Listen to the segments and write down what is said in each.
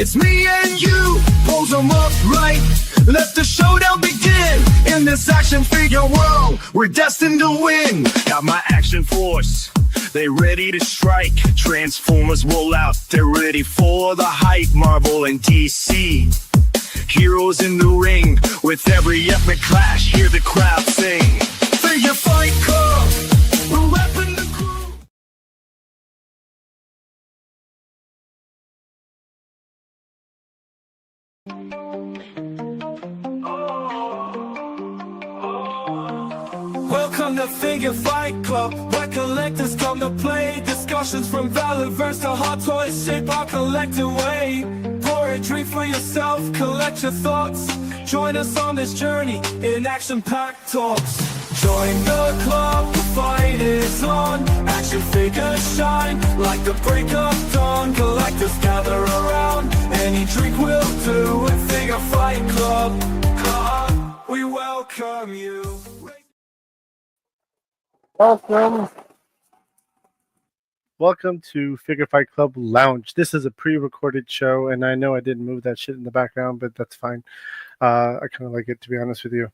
It's me and you, pose them up right. Let the showdown begin. In this action figure world, we're destined to win. Got my action force, they ready to strike. Transformers roll out, they're ready for the hype. Marvel and DC, heroes in the ring. With every epic clash, hear the crowd sing. Figure Fight Club, we're repping the crew. Welcome to Figure Fight Club, where collectors come to play. Discussions from valid verse to hot toys shape our collective way. Poetry for yourself, collect your thoughts. Join us on this journey in action-packed talks. Join the club, the fight is on. Action figures shine like the break of dawn. Collectors gather around, any drink will do. With Figure Fight Club, we welcome you. Welcome to Figure Fight Club Lounge. This is a pre-recorded show, and I know I didn't move that shit in the background, but that's fine. I kind of like it, to be honest with you.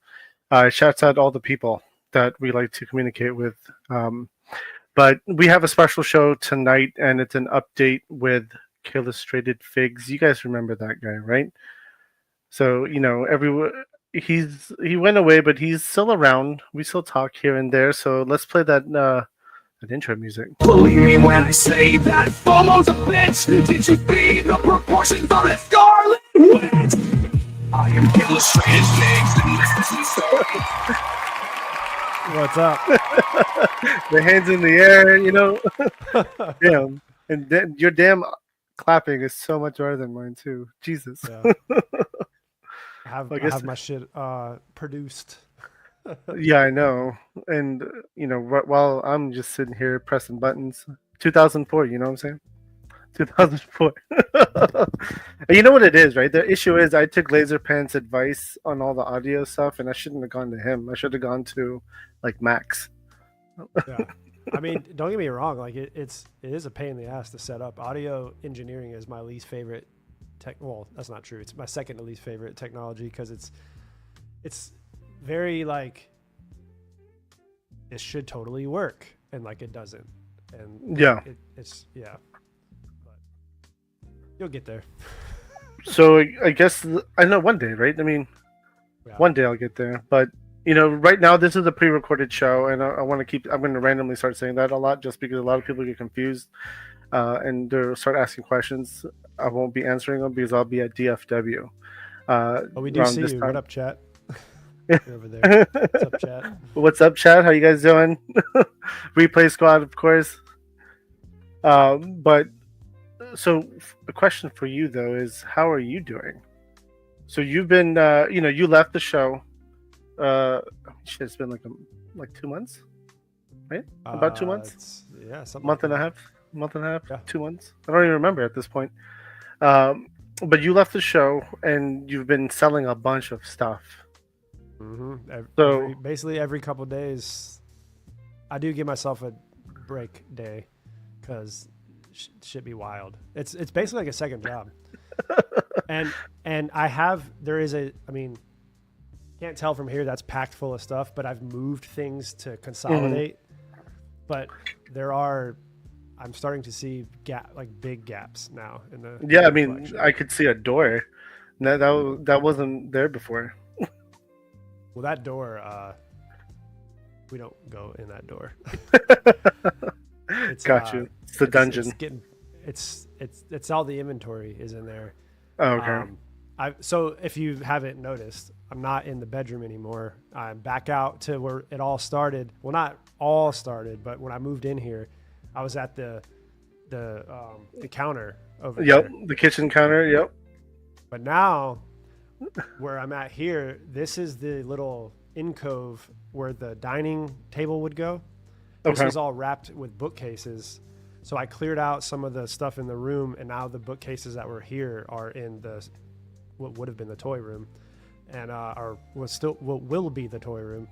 Shouts out all the people that we like to communicate with. But we have a special show tonight, and it's an update with Killustrated Figs. You guys remember that guy, right? So, you know, he went away, but he's still around. We still talk here and there. So let's play that intro music. Believe me when I say that FOMO's a bitch. Did you see the proportions on a scarlet witch? I am Killustrated Figs, and this is the story. What's up? The hands in the air, you know. Damn. And then your damn clapping is so much better than mine too. Jesus. Yeah. I have my shit produced. Yeah, I know. And you know, while I'm just sitting here pressing buttons, 2004. You know what I'm saying? 2004. You know what it is, right? The issue is I took Laserpant's advice on all the audio stuff, and I shouldn't have gone to him. I should have gone to like Max. Yeah. I mean, don't get me wrong. Like it is a pain in the ass to set up. Audio engineering is my least favorite tech. Well, that's not true. It's my second to least favorite technology because it's very like it should totally work, and like it doesn't. And yeah, it's yeah. But you'll get there. So I guess I know one day, right? I mean, Yeah. one day I'll get there, but. You know, right now this is a pre-recorded show, and I want to keep. I'm going to randomly start saying that a lot, just because a lot of people get confused, and they'll start asking questions. I won't be answering them because I'll be at DFW. Oh, we do see you. Time. What up, chat? You're over there. What's up, chat? What's up, chat? How you guys doing? Replay squad, of course. But so the question for you though is, how are you doing? So you've been, you know, you left the show. Shit, it's been like 2 months, right? About 2 months. Yeah, something. Month and a half. Yeah. 2 months. I don't even remember at this point. But you left the show, and you've been selling a bunch of stuff. Mm-hmm. Basically every couple of days, I do give myself a break day because shit be wild. It's basically like a second job, and I mean. Can't tell from here that's packed full of stuff, but I've moved things to consolidate. But I'm starting to see big gaps now in the. Yeah, I mean, collection. I could see a door. No, that wasn't there before. Well, that door, we don't go in that door. Got you. It's the dungeon. It's all the inventory is in there. Oh, okay. So if you haven't noticed, I'm not in the bedroom anymore. I'm back out to where it all started. Well, not all started, but when I moved in here, I was at the counter over there. Yep, the kitchen counter. Yep. But now, where I'm at here, this is the little alcove where the dining table would go. This Okay. was all wrapped with bookcases. So I cleared out some of the stuff in the room, and now the bookcases that were here are in what would have been the toy room, and what will be the toy room.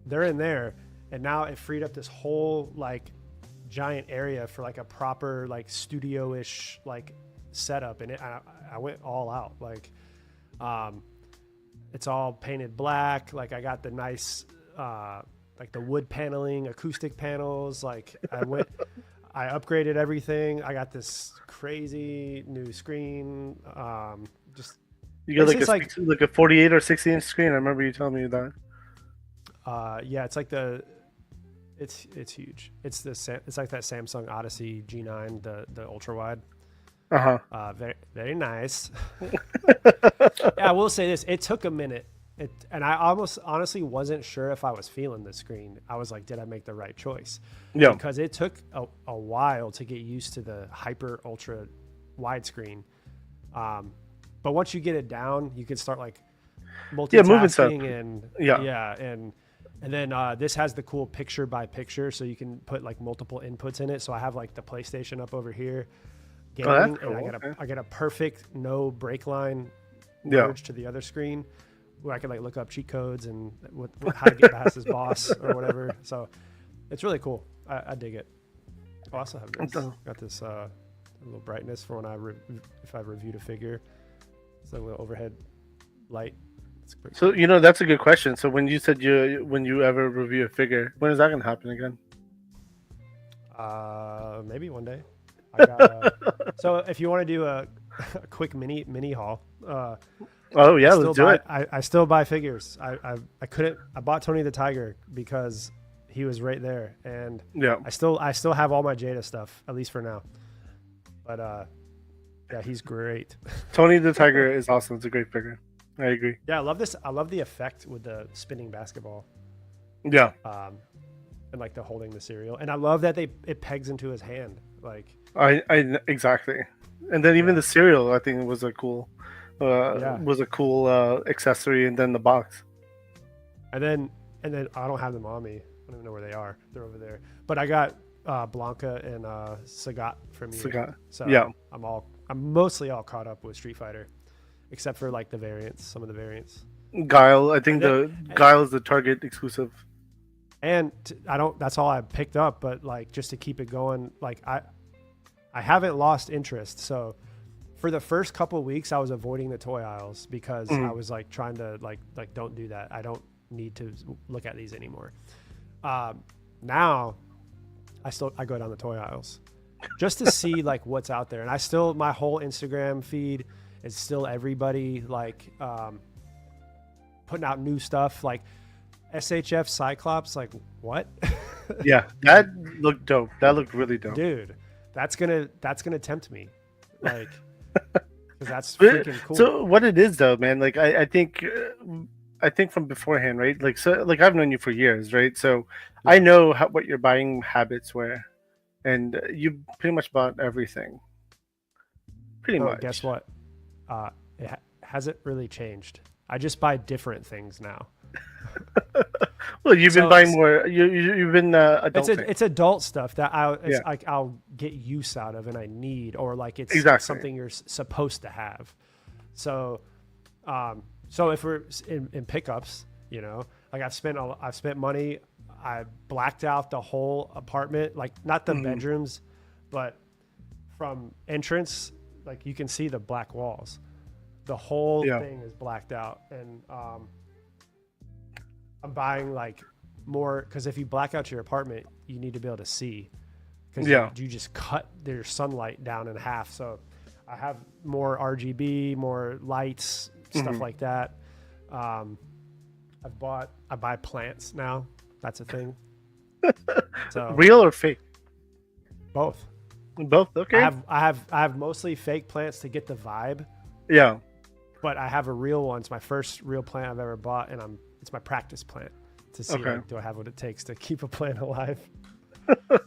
They're in there, and now it freed up this whole like giant area for like a proper like studio-ish like setup, and I went all out. Like, it's all painted black. Like, I got the nice, like the wood paneling, acoustic panels. Like, I upgraded everything. I got this crazy new screen. Just You got it's like a 48 or 60-inch screen. I remember you telling me that. Yeah, it's like it's huge. It's like that Samsung Odyssey G9, the ultra wide. Very, very nice. Yeah, I will say this: it took a minute, and I almost honestly wasn't sure if I was feeling the screen. I was like, did I make the right choice? Yeah, because it took a while to get used to the hyper ultra widescreen. But once you get it down, you can start like multitasking and then this has the cool picture by picture, so you can put like multiple inputs in it. So I have like the PlayStation up over here, gaming, cool. And I get a perfect no break line merge to the other screen, where I can like look up cheat codes and how to get past this boss or whatever. So it's really cool. I dig it. I also have this. Got this little brightness for when if I reviewed a figure. It's a little overhead light. So cool. That's a good question. So when you said when you ever review a figure, when is that gonna happen again? Maybe one day. I got, so if you want to do a quick mini haul, oh yeah, let's do it. I still buy figures. I bought Tony the Tiger because he was right there, and yeah, I still have all my Jada stuff, at least for now. But yeah, he's great. Tony the Tiger is awesome. It's a great figure. I agree. Yeah, I love this. I love the effect with the spinning basketball. Yeah. And like the holding the cereal, and I love that it pegs into his hand. Like I exactly. And then even the cereal, I think was a cool, accessory, and then the box. And then I don't have them on me. I don't even know where they are. They're over there. But I got Blanca and Sagat from you. Sagat. So yeah, I'm mostly all caught up with Street Fighter, except for like the variants, some of the variants. Guile, I think Guile is the Target exclusive. And that's all I picked up, but like just to keep it going, like I haven't lost interest. So for the first couple of weeks I was avoiding the toy aisles because I was like trying to like don't do that. I don't need to look at these anymore. Now I go down the toy aisles just to see like what's out there. And my whole Instagram feed is still everybody like putting out new stuff, like SHF Cyclops, like what? Yeah, that looked dope. That looked really dope, dude. That's gonna tempt me, like, because that's freaking cool. So what it is though, man, like I think from beforehand, right? Like, so like I've known you for years, right? So I know what your buying habits were, and you pretty much bought everything. Pretty much. Guess what? It hasn't really changed. I just buy different things now. Well, you've been buying more. You've been adult. It's adult stuff that like I'll get use out of and I need, or like it's something you're supposed to have. So, if we're in pickups, like I've spent money. I blacked out the whole apartment, like not the bedrooms, but from entrance, like you can see the black walls. The whole thing is blacked out, and I'm buying like more because if you black out your apartment, you need to be able to see because you just cut their sunlight down in half. So I have more RGB, more lights, stuff like that. I buy plants now. That's a thing. So real or fake? Both. Okay. I have mostly fake plants to get the vibe. Yeah. But I have a real one. It's my first real plant I've ever bought, and it's my practice plant to see like, do I have what it takes to keep a plant alive.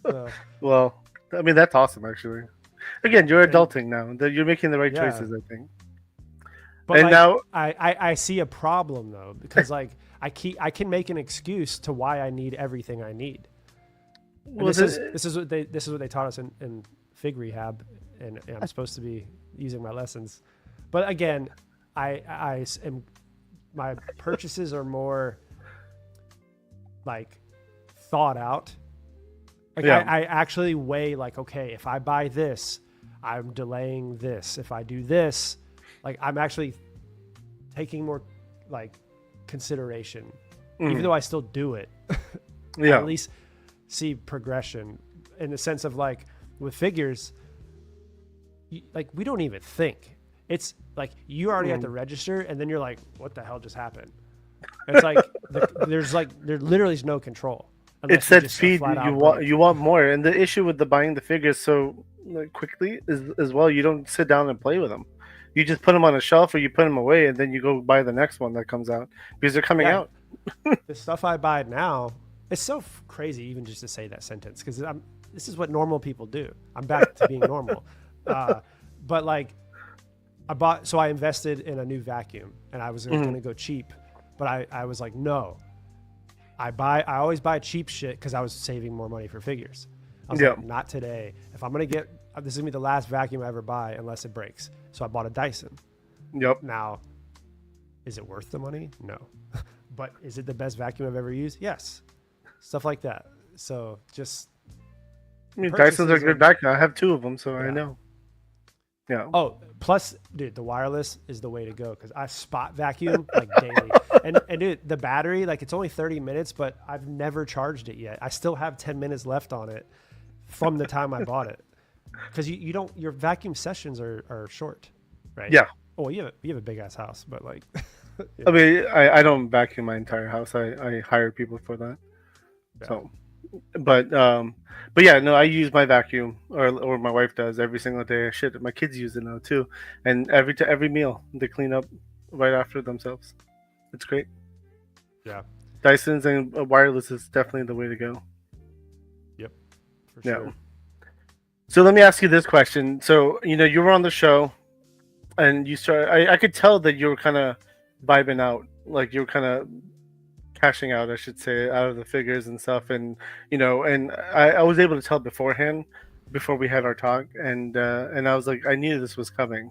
So. Well, I mean that's awesome actually. Again, you're adulting now. You're making the right choices, I think. But and like, now I see a problem though because like I can make an excuse to why I need everything I need. Well, this is what they taught us in Fig Rehab, and I'm supposed to be using my lessons. But again, my purchases are more like thought out. Like I actually weigh like, okay, if I buy this, I'm delaying this. If I do this, like I'm actually taking more like consideration, even though I still do it. I at least see progression in the sense of like with figures, like we don't even think. It's like you already at the register, and then you're like, "What the hell just happened?" It's like there literally is no control. It said feed you want more, and the issue with the buying the figures so quickly is as well. You don't sit down and play with them. You just put them on a shelf or you put them away, and then you go buy the next one that comes out because they're coming out. The stuff I buy now, it's so crazy even just to say that sentence because this is what normal people do. I'm back to being normal, but like I invested in a new vacuum, and I was going to go cheap, but I was like, no. I always buy cheap shit because I was saving more money for figures. I was like, not today. If I'm gonna get this is gonna be the last vacuum I ever buy unless it breaks. So I bought a Dyson. Yep. Now, is it worth the money? No. But is it the best vacuum I've ever used? Yes. Stuff like that. So just Dysons are good vacuum. I have 2 of them, so I know. Yeah. Oh, plus, dude, the wireless is the way to go because I spot vacuum like daily. And dude, the battery, like it's only 30 minutes, but I've never charged it yet. I still have 10 minutes left on it from the time I bought it. Because you don't, your vacuum sessions are short, right? Yeah. Oh, you have a big ass house, but like. I mean, I don't vacuum my entire house. I hire people for that. Yeah. So. But yeah, no, I use my vacuum, or my wife does every single day. Shit, my kids use it now too, and every meal they clean up right after themselves. It's great. Yeah, Dysons and wireless is definitely the way to go. Yep, for sure. Yeah. So let me ask you this question. So you were on the show, and you started. I could tell that you were kind of vibing out, like you were kind of cashing out, I should say, out of the figures and stuff, and and I was able to tell beforehand, before we had our talk, and I was like, I knew this was coming.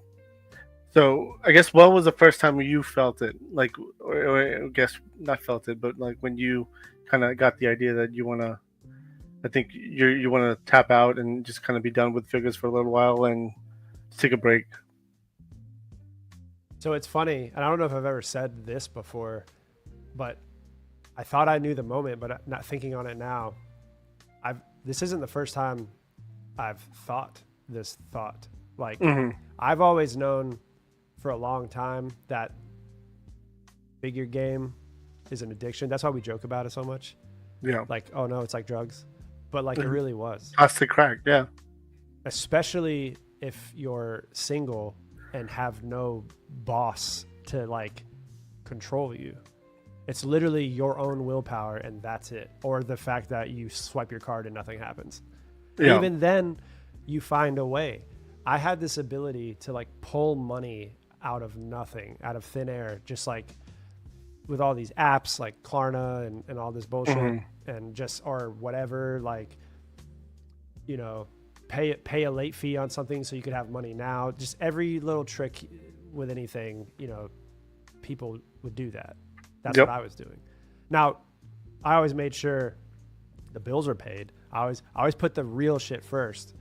So I guess what was the first time you felt it, like, or I guess not felt it, but like when you kind of got the idea that you want to, I think you want to tap out and just kind of be done with figures for a little while and take a break. So it's funny, and I don't know if I've ever said this before, but I thought I knew the moment, but not thinking on it now. This isn't the first time I've thought this thought. Like I've always known for a long time that figure game is an addiction. That's why we joke about it so much. Yeah. Like, oh no, it's like drugs, but like it really was. Plastic crack. Yeah. Especially if you're single and have no boss to like control you. It's literally your own willpower, and that's it. Or the fact that you swipe your card and nothing happens. Yeah. Even then, you find a way. I had this ability to like pull money out of nothing, out of thin air, just like with all these apps like Klarna and all this bullshit, and just or whatever, like pay a late fee on something so you could have money now. Just every little trick with anything, people would do that. That's what I was doing. Now, I always made sure the bills are paid. I always put the real shit first,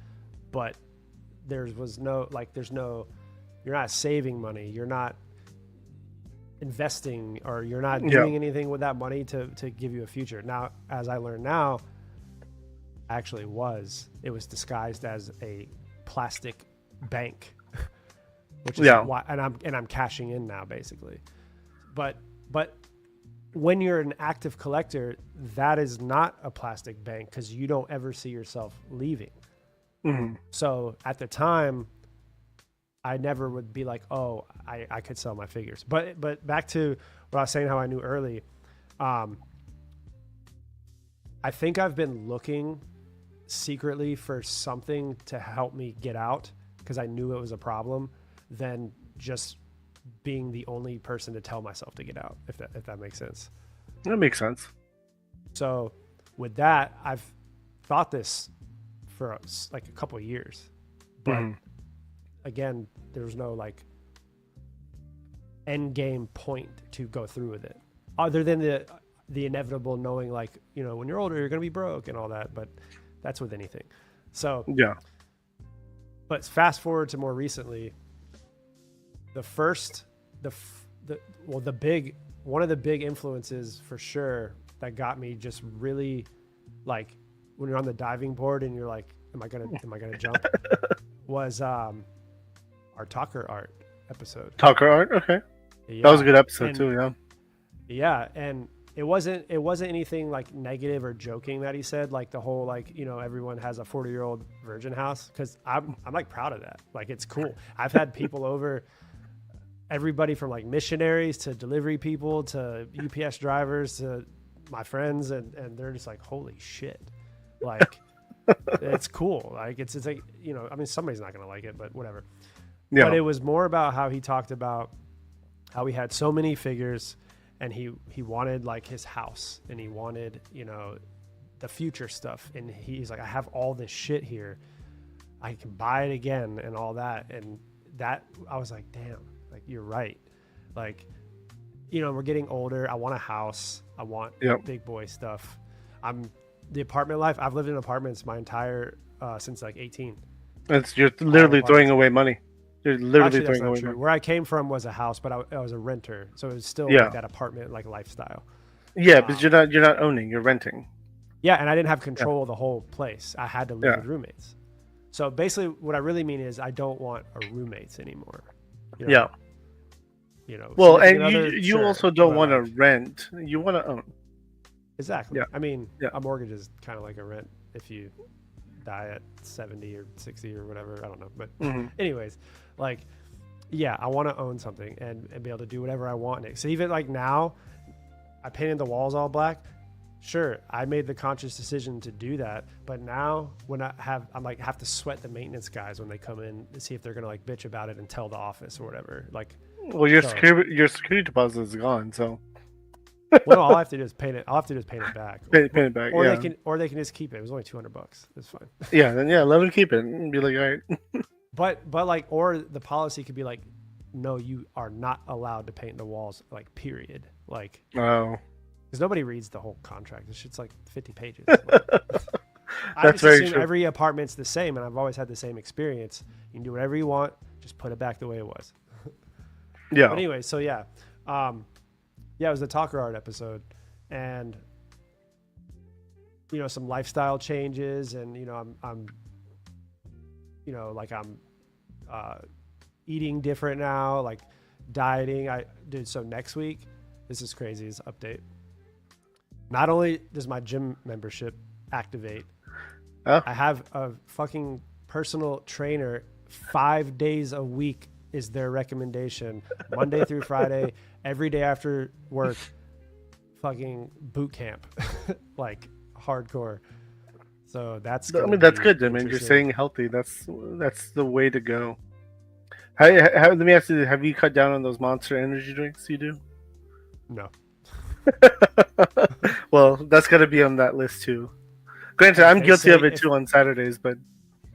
but you're not saving money. You're not investing, or you're not doing anything with that money to give you a future. Now, as I learn now, it was disguised as a plastic bank, which is why, and I'm cashing in now basically. But when you're an active collector, that is not a plastic bank because you don't ever see yourself leaving. So at the time, I never would be like, oh, I could sell my figures. But back to what I was saying, how I knew early. I think I've been looking secretly for something to help me get out because I knew it was a problem than just being the only person to tell myself to get out, if that makes sense. That makes sense. So with that, I've thought this for like a couple of years, but again, there's no like end game point to go through with it other than the inevitable knowing, like, when you're older, you're going to be broke and all that, but that's with anything. So, But fast forward to more recently, one of the big influences for sure that got me just really like when you're on the diving board and you're like, am I gonna jump? Was our Talker art episode. Talker art, okay. Yeah. That was a good episode too. Yeah. Yeah, and it wasn't anything like negative or joking that he said, like the whole like, you know, everyone has a 40-year-old virgin house, because I'm like proud of that. Like it's cool. I've had people over, everybody from like missionaries to delivery people to UPS drivers to my friends, and they're just like, holy shit, like it's cool. Like it's like, you know, I mean somebody's not gonna like it, but whatever. Yeah. But it was more about how he talked about how he had so many figures. And he wanted like his house, and he wanted, you know, the future stuff. And he's like, I have all this shit here. I can buy it again and all that. And that, I was like, damn, like you're right. Like, you know, we're getting older. I want a house. I want big boy stuff. The apartment life. I've lived in apartments my entire, since like 18. You're literally throwing away money. You're literally throwing away money. Where I came from was a house, but I was a renter, so it was still like that apartment like lifestyle. Yeah, but you're not owning, you're renting. Yeah, and I didn't have control of the whole place. I had to live with roommates. So basically, what I really mean is I don't want a roommates anymore. You know? Yeah. You know. Well, and you also don't want to rent. You want to own. Exactly. Yeah. I mean, a mortgage is kind of like a rent if you die at 70 or 60 or whatever. I don't know. But anyways, like, yeah, I want to own something and be able to do whatever I want in it. So even like now, I painted the walls all black. Sure, I made the conscious decision to do that. But now when I'm like, have to sweat the maintenance guys when they come in to see if they're going to like bitch about it and tell the office or whatever. Like, well, your security deposit is gone. So, well, all I have to do is paint it. I'll have to just paint it back. Paint it back. Or they can just keep it. It was only $200. It's fine. Yeah, then let them keep it and be like, all right. But like, or the policy could be like, no, you are not allowed to paint the walls. Like, period. Like, oh, because nobody reads the whole contract. This shit's like 50 pages. That's very true. Every apartment's the same, and I've always had the same experience. You can do whatever you want. Just put it back the way it was. Yeah. But anyway, so yeah. It was the Talker Art episode, and you know, some lifestyle changes, and you know, I'm you know, like I'm eating different now, like dieting. So next week, this is crazy. This update. Not only does my gym membership activate, I have a fucking personal trainer 5 days a week is their recommendation, Monday through Friday, every day after work, fucking boot camp, like hardcore. So that's that's good. I mean, you're staying healthy. That's the way to go. Let me ask you: have you cut down on those Monster energy drinks you do? No. Well, that's got to be on that list too. Granted, I'm guilty of it too on Saturdays, but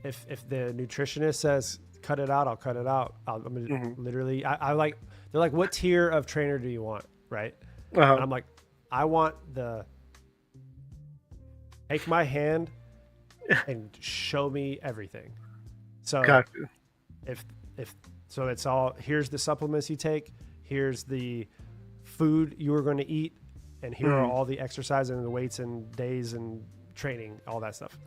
if the nutritionist says cut it out, I'll cut it out. Literally, I like. They're like, what tier of trainer do you want? Right? And I'm like, I want the take my hand and show me everything. So if so, it's all, here's the supplements you take, here's the food you are going to eat, and here are all the exercise and the weights and days and training, all that stuff.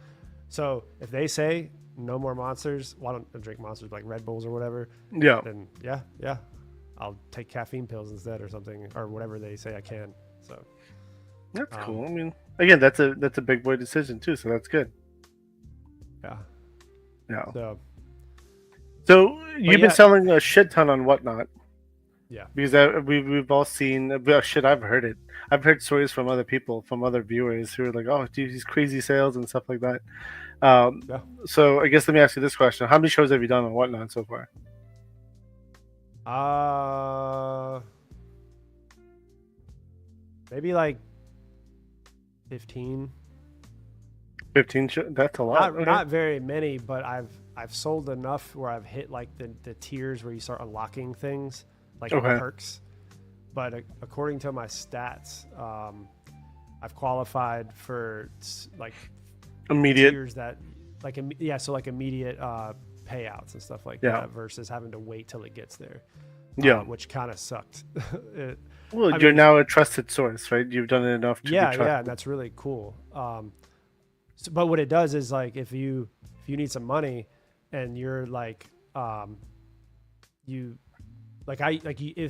So if they say no more Monsters, well, I don't drink Monsters, like Red Bulls or whatever. Yeah. Then yeah, I'll take caffeine pills instead or something, or whatever they say I can. So that's cool. I mean, again, that's a big boy decision too, so that's good. Yeah. Yeah. So you've been selling a shit ton on Whatnot. Yeah. Because we've all seen shit. I've heard it. I've heard stories from other people, from other viewers who are like, "Oh, dude, these crazy sales and stuff like that." So I guess let me ask you this question: how many shows have you done on Whatnot so far? Maybe like 15. 15 shows? That's a lot. Not very many, but I've sold enough where I've hit like the tiers where you start unlocking things, like perks. But according to my stats, I've qualified for like immediate tiers that like so like immediate payouts and stuff like Yeah. that versus having to wait till it gets there. Yeah. Which kind of sucked. Well, I you're mean, now a trusted source, right? You've done it enough to be yeah, trusted. and that's really cool. But what it does is like if you need some money and you're like if you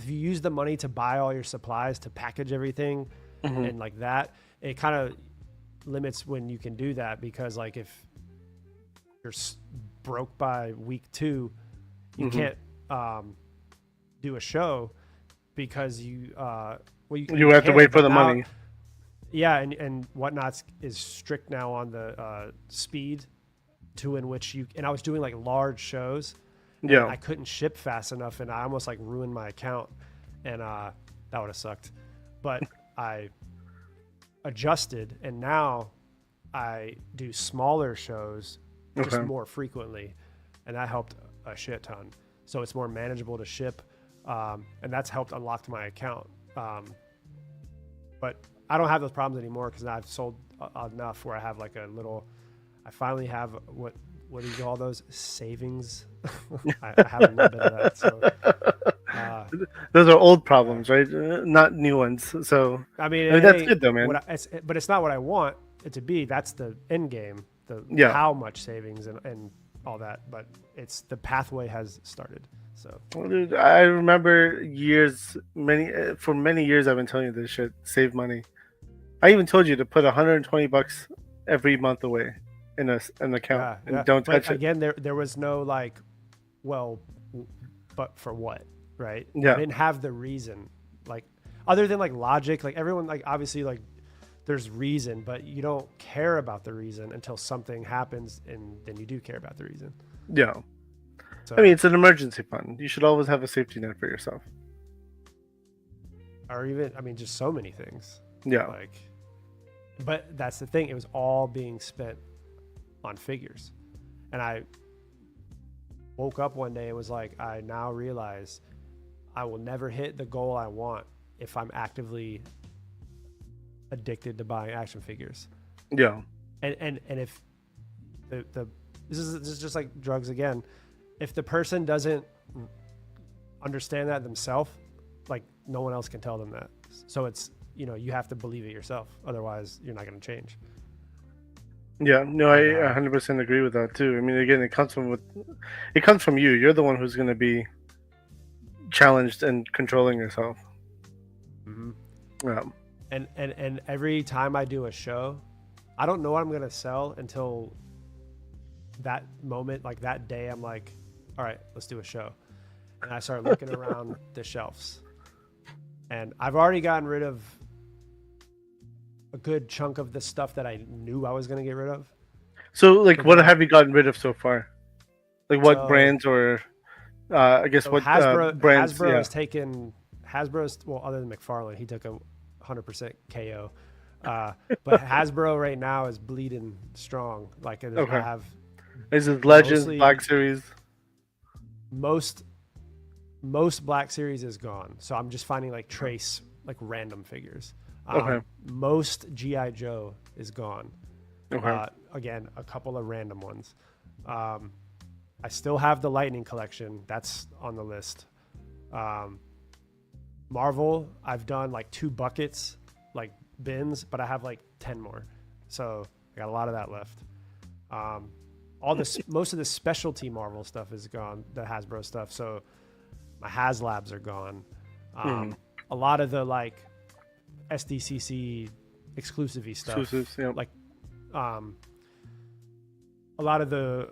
use the money to buy all your supplies to package everything and like that, it kind of limits when you can do that, because like if you're broke by week 2, you can't do a show because you have to wait for the money. Yeah, and Whatnots is strict now on the speed to in which you, and I was doing like large shows. Yeah. I couldn't ship fast enough, and I almost like ruined my account, and that would have sucked. But I adjusted, and now I do smaller shows just more frequently, and that helped a shit ton. So it's more manageable to ship, and that's helped unlock my account. But I don't have those problems anymore because I've sold enough where I have like a little. I finally have what do you call those, savings? I have a little bit of that. So, those are old problems, right? Not new ones. So I mean that's good though, man. But it's not what I want it to be. That's the end game. How much savings and all that. But it's the pathway has started. So Well, dude, I remember for many years I've been telling you this shit. Save money. I even told you to put $120 every month away in an account and don't touch it. Again, there was no like, well, but for what, right? Yeah. I didn't have the reason, like other than like logic. Like everyone, like obviously, like there's reason, but you don't care about the reason until something happens, and then you do care about the reason. Yeah. So, I mean, it's an emergency fund. You should always have a safety net for yourself. or even, I mean, just so many things. Yeah. Like, but that's the thing. It was all being spent on figures. And I woke up one day and was like, I now realize I will never hit the goal I want if I'm actively addicted to buying action figures. Yeah. And if this is just like drugs again. If the person doesn't understand that themselves, like no one else can tell them that. So it's, you have to believe it yourself. Otherwise, you're not going to change. Yeah, no, I 100% agree with that too. I mean, again, it comes from you. You're the one who's going to be challenged and controlling yourself. Mm-hmm. Yeah. And every time I do a show, I don't know what I'm going to sell until that moment, like that day. I'm like, all right, let's do a show. And I start looking around the shelves. And I've already gotten rid of a good chunk of the stuff that I knew I was going to get rid of. So, like, what have you gotten rid of so far? Like, what brands or, I guess, what brands? Hasbro has taken, well, other than McFarlane, he took a 100% KO. But Hasbro right now is bleeding strong. Like, I have. Is it Legends, Black Series? Most Black Series is gone. So I'm just finding like trace, like random figures. Most G.I. Joe is gone. Again, a couple of random ones. I still have the Lightning collection. That's on the list. Marvel, I've done like 2 buckets, like bins, but I have like 10 more. So I got a lot of that left. Most of the specialty Marvel stuff is gone, the Hasbro stuff. So my HasLabs are gone. A lot of the like SDCC exclusive-y stuff. Exclusives, yeah. Like a lot of the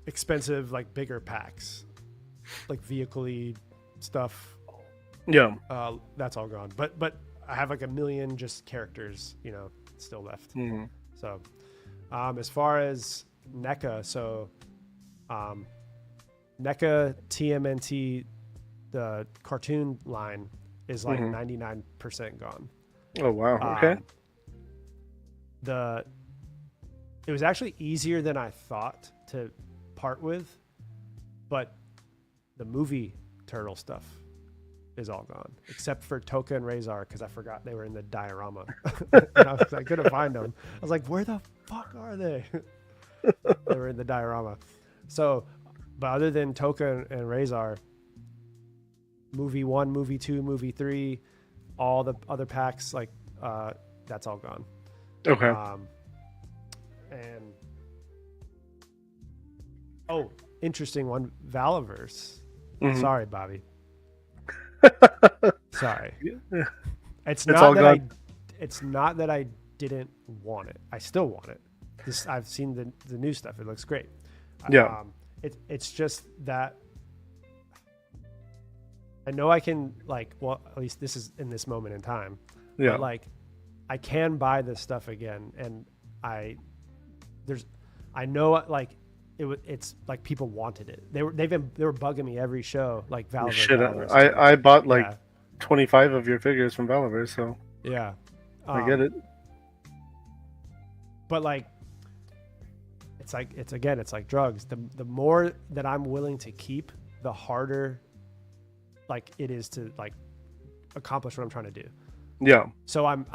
expensive, like bigger packs, like vehicle-y stuff. Yeah. That's all gone. But I have like a million just characters, still left. Mm-hmm. So as far as NECA, NECA TMNT, the cartoon line is like 99% gone. Oh wow! Okay. It was actually easier than I thought to part with, but the movie turtle stuff is all gone except for Toka and Razor because I forgot they were in the diorama. And I couldn't find them. I was like, where the fuck are they? They were in the diorama. So, but other than Toka and Razor, movie 1, movie 2, movie 3, all the other packs, like that's all gone. Okay. And interesting one, Valaverse. Mhm. Sorry, Bobby. Sorry. It's all not that gone. it's not that I didn't want it. I still want it. I've seen the new stuff. It looks great. Yeah. It's just that I know I can, like, well, at least this is in this moment in time. Yeah. But, like, I can buy this stuff again, and I know, like, it's like people wanted it. They were bugging me every show, like Valaverse. Shit, Valaverse. I bought like Yeah. 25 of your figures from Valaverse, so Yeah. I get it. But like, it's like drugs. The more that I'm willing to keep, the harder like it is to like accomplish what I'm trying to do. Yeah. So I'm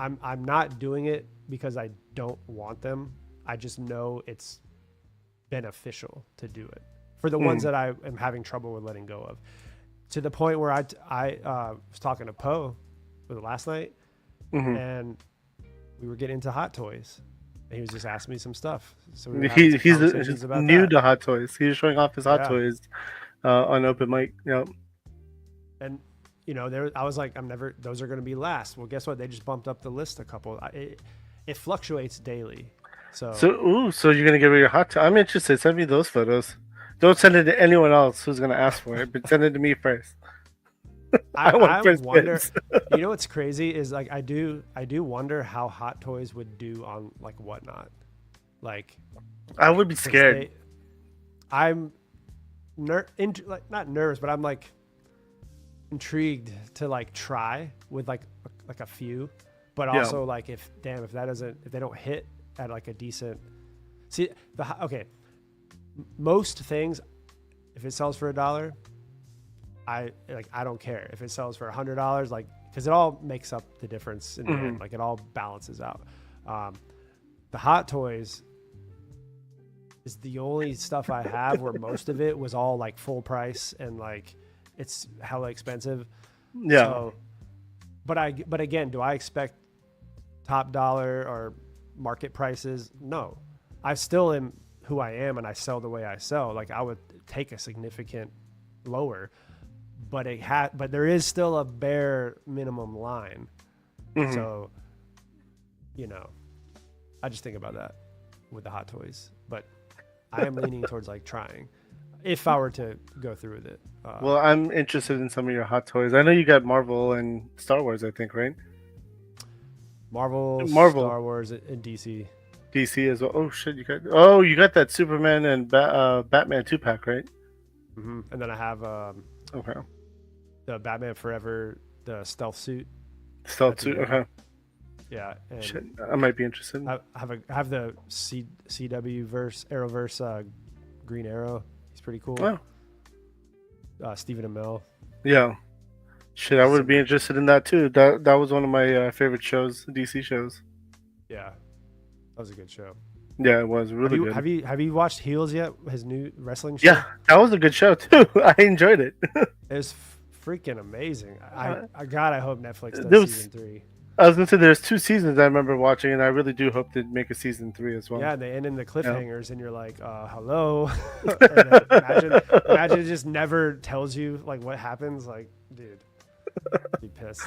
not doing it because I don't want them. I just know it's beneficial to do it for the ones that I am having trouble with letting go of. To the point where I was talking to Poe last night, and we were getting into Hot Toys. And he was just asking me some stuff. So we were having some conversations about new that. to Hot Toys. He was showing off his Hot Yeah. Toys on open mic. Yeah. And you know, I was like, those are going to be last. Well, guess what? They just bumped up the list a couple. It fluctuates daily. So So you're gonna give her your Hot Toy? I'm interested. Send me those photos. Don't send it to anyone else who's gonna ask for it, but send it to me first. I want first wonder. dibs. You know what's crazy is like I do wonder how Hot Toys would do on like Whatnot. Like I would be scared. I'm not nervous, but I'm like intrigued to like try with like a few, but Yeah. also like if they don't hit at like a decent. Most things, if it sells for $1, I don't care. If it sells for $100, like, because it all makes up the difference in the end. Like it all balances out. The Hot Toys is the only stuff I have where most of it was all like full price and like it's hella expensive. Yeah. So, but again, do I expect top dollar or market prices? No. I still am who I am and I sell the way I sell. Like I would take a significant lower, but there is still a bare minimum line. So, you know, I just think about that with the Hot Toys, but I am leaning towards like trying if I were to go through with it. Well, I'm interested in some of your Hot Toys. I know you got Marvel and Star Wars, I think, right? Marvel, Star Wars, and DC. DC as well. Oh shit, you got that Superman and Batman 2-pack, right? And then I have Okay. the Batman Forever, the stealth suit. Stealth suit. Okay. Yeah, and Shit, I might be interested. I have the CW Arrowverse Green Arrow. He's pretty cool. Oh. Stephen Amell. Yeah. Shit, I would be interested in that too. That was one of my favorite shows, DC shows. Yeah, that was a good show. Yeah, it was really good. Have you watched Heels yet? His new wrestling show. Yeah, that was a good show too. I enjoyed it. It was freaking amazing. I hope Netflix does season 3. I was gonna say there's 2 seasons I remember watching, and I really do hope they make a season 3 as well. Yeah, they end in the cliffhangers, and you're like, hello. And imagine it just never tells you like what happens. Like, dude, I'd be pissed.